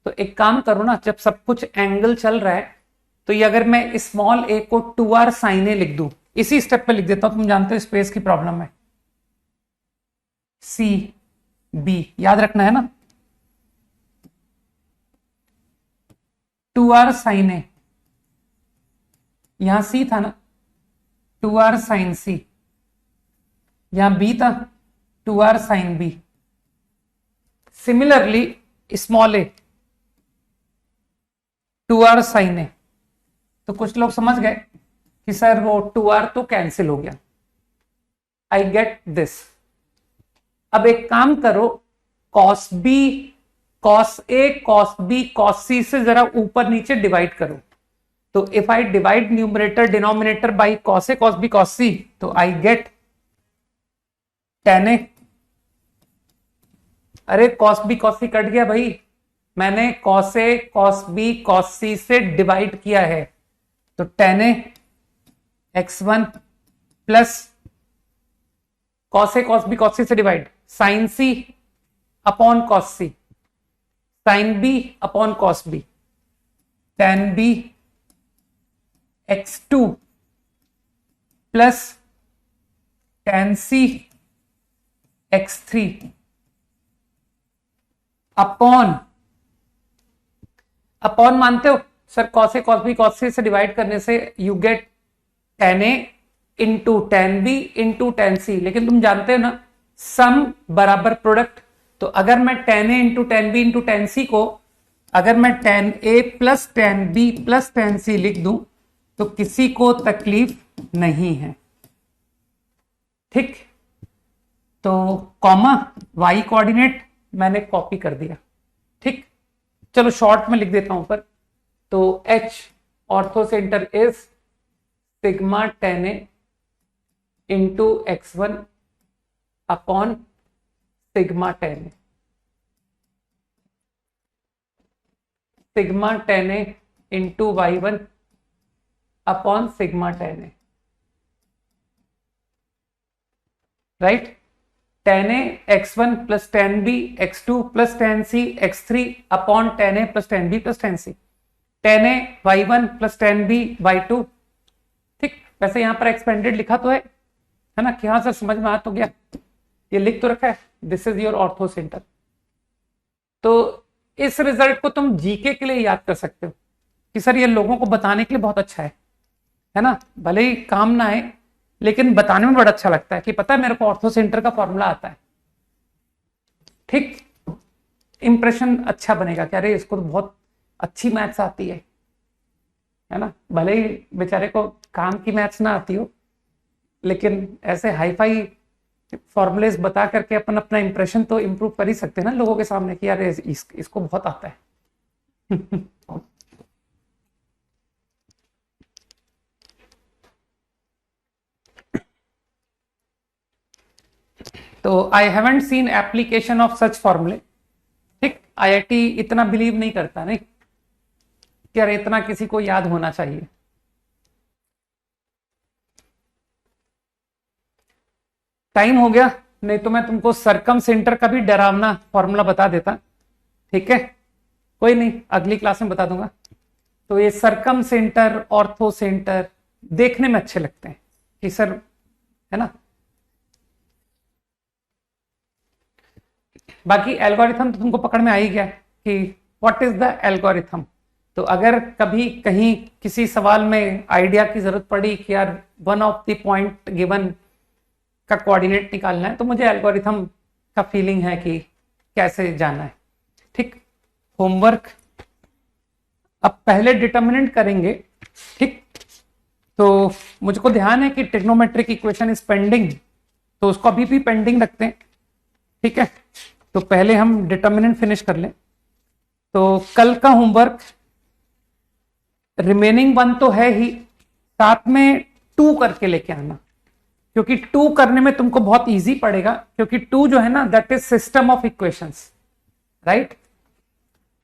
तो एक काम करो ना, जब सब कुछ एंगल चल रहा है तो ये अगर मैं स्मॉल a को 2r sin a लिख दूं, इसी स्टेप पे लिख देता हूं, तुम जानते हो स्पेस की प्रॉब्लम है, c b याद रखना है ना, 2r sin a, यहां c था ना 2r sin c, यहां b था 2r sin b, similarly small a 2r sin a। तो कुछ लोग समझ गए कि सर वो 2r तो कैंसिल हो गया, आई गेट दिस। अब एक काम करो, cos b cos a cos b cos c से जरा ऊपर नीचे डिवाइड करो, तो if I divide numerator denominator by cos a cos b cos c, तो आई गेट tan a। अरे cos b cos c cut गया भाई, मैंने cos a cos b cos c से डिवाइड किया है, तो tan a x1 plus cos a cos b cos c से divide sin c upon cos c, sin b upon cos b, tan b x2 plus tan c x3 upon मानते हो sir, cos a cos b cos c से डिवाइड करने से you get tan a into tan b into tan c, लेकिन तुम जानते हो ना सम बराबर प्रोडक्ट, तो अगर मैं tan a into tan b into tan c को अगर मैं tan a plus tan b plus tan c लिख दूं तो किसी को तकलीफ नहीं है। ठीक, तो कॉमा y कोऑर्डिनेट मैंने कॉपी कर दिया। ठीक, चलो शॉर्ट में लिख देता हूं ऊपर, तो h ortho centre is sigma tan a into x1 upon sigma tan a, sigma tan a into y1 upon sigma tan a, right. tan a x1 plus tan b x2 plus tan c x3 upon tan a plus tan b plus tan c, tan a y1 plus tan b y2। ठीक, वैसे यहां पर एक्सपेंडेड लिखा तो है ना, कि हाँ सर समझ में आ तो गया, ये लिख तो रखा है, this is your ortho centre. तो इस रिजल्ट को तुम जीके के लिए याद कर सकते हो कि सर ये लोगों को बताने के लिए बहुत अच्छा है ना, भले ही काम ना आए लेकिन बताने में बड़ा अच्छा लगता है कि पता है मेरे को ऑर्थो सेंटर का फॉर्मूला आता है। ठीक, इंप्रेशन अच्छा बनेगा कि अरे इसको तो बहुत अच्छी मैथ्स आती है ना, भले ही बेचारे को काम की मैथ्स ना आती हो, लेकिन ऐसे हाई फाई फॉर्मूलेस बता करके अपन अपना इंप्रेशन तो इंप्रूव कर ही सकते हैं ना लोगों के सामने कि यार इसको बहुत आता है। तो I haven't seen application of such फॉर्मूले। ठीक, आईआईटी इतना बिलीव नहीं करता नहीं कि यार इतना किसी को याद होना चाहिए। टाइम हो गया, नहीं तो मैं तुमको सरकम सेंटर का भी डरावना फॉर्मूला बता देता। ठीक है, कोई नहीं, अगली क्लास में बता दूंगा। तो ये सरकम सेंटर, ऑर्थो सेंटर देखने में अच्छे लगते हैं कि सर, है ना। बाकी एल्गोरिथम तो तुमको पकड़ में आ ही गया कि व्हाट इज द एल्गोरिथम। तो अगर कभी कहीं किसी सवाल में आइडिया की जरूरत पड़ी कि यार one of the point given का कोऑर्डिनेट निकालना है, तो मुझे एल्गोरिथम का फीलिंग है कि कैसे जाना है। ठीक, होमवर्क अब पहले डिटर्मिनेंट करेंगे। ठीक, तो मुझको ध्यान है कि ट्रिग्नोमेट्रिक इक्वेशन इज पेंडिंग, तो उसको अभी भी पेंडिंग रखते हैं। ठीक है, तो पहले हम डिटर्मिनेंट फिनिश कर लें। तो कल का होमवर्क रिमेनिंग वन तो है ही, साथ में 2 करके लेके आना, क्योंकि 2 करने में तुमको बहुत इजी पड़ेगा, क्योंकि 2 जो है ना that is system of equations, right.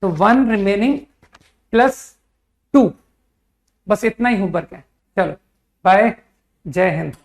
तो 1 रिमेनिंग प्लस 2, बस इतना ही होमवर्क है। चलो बाय, जय हिंद।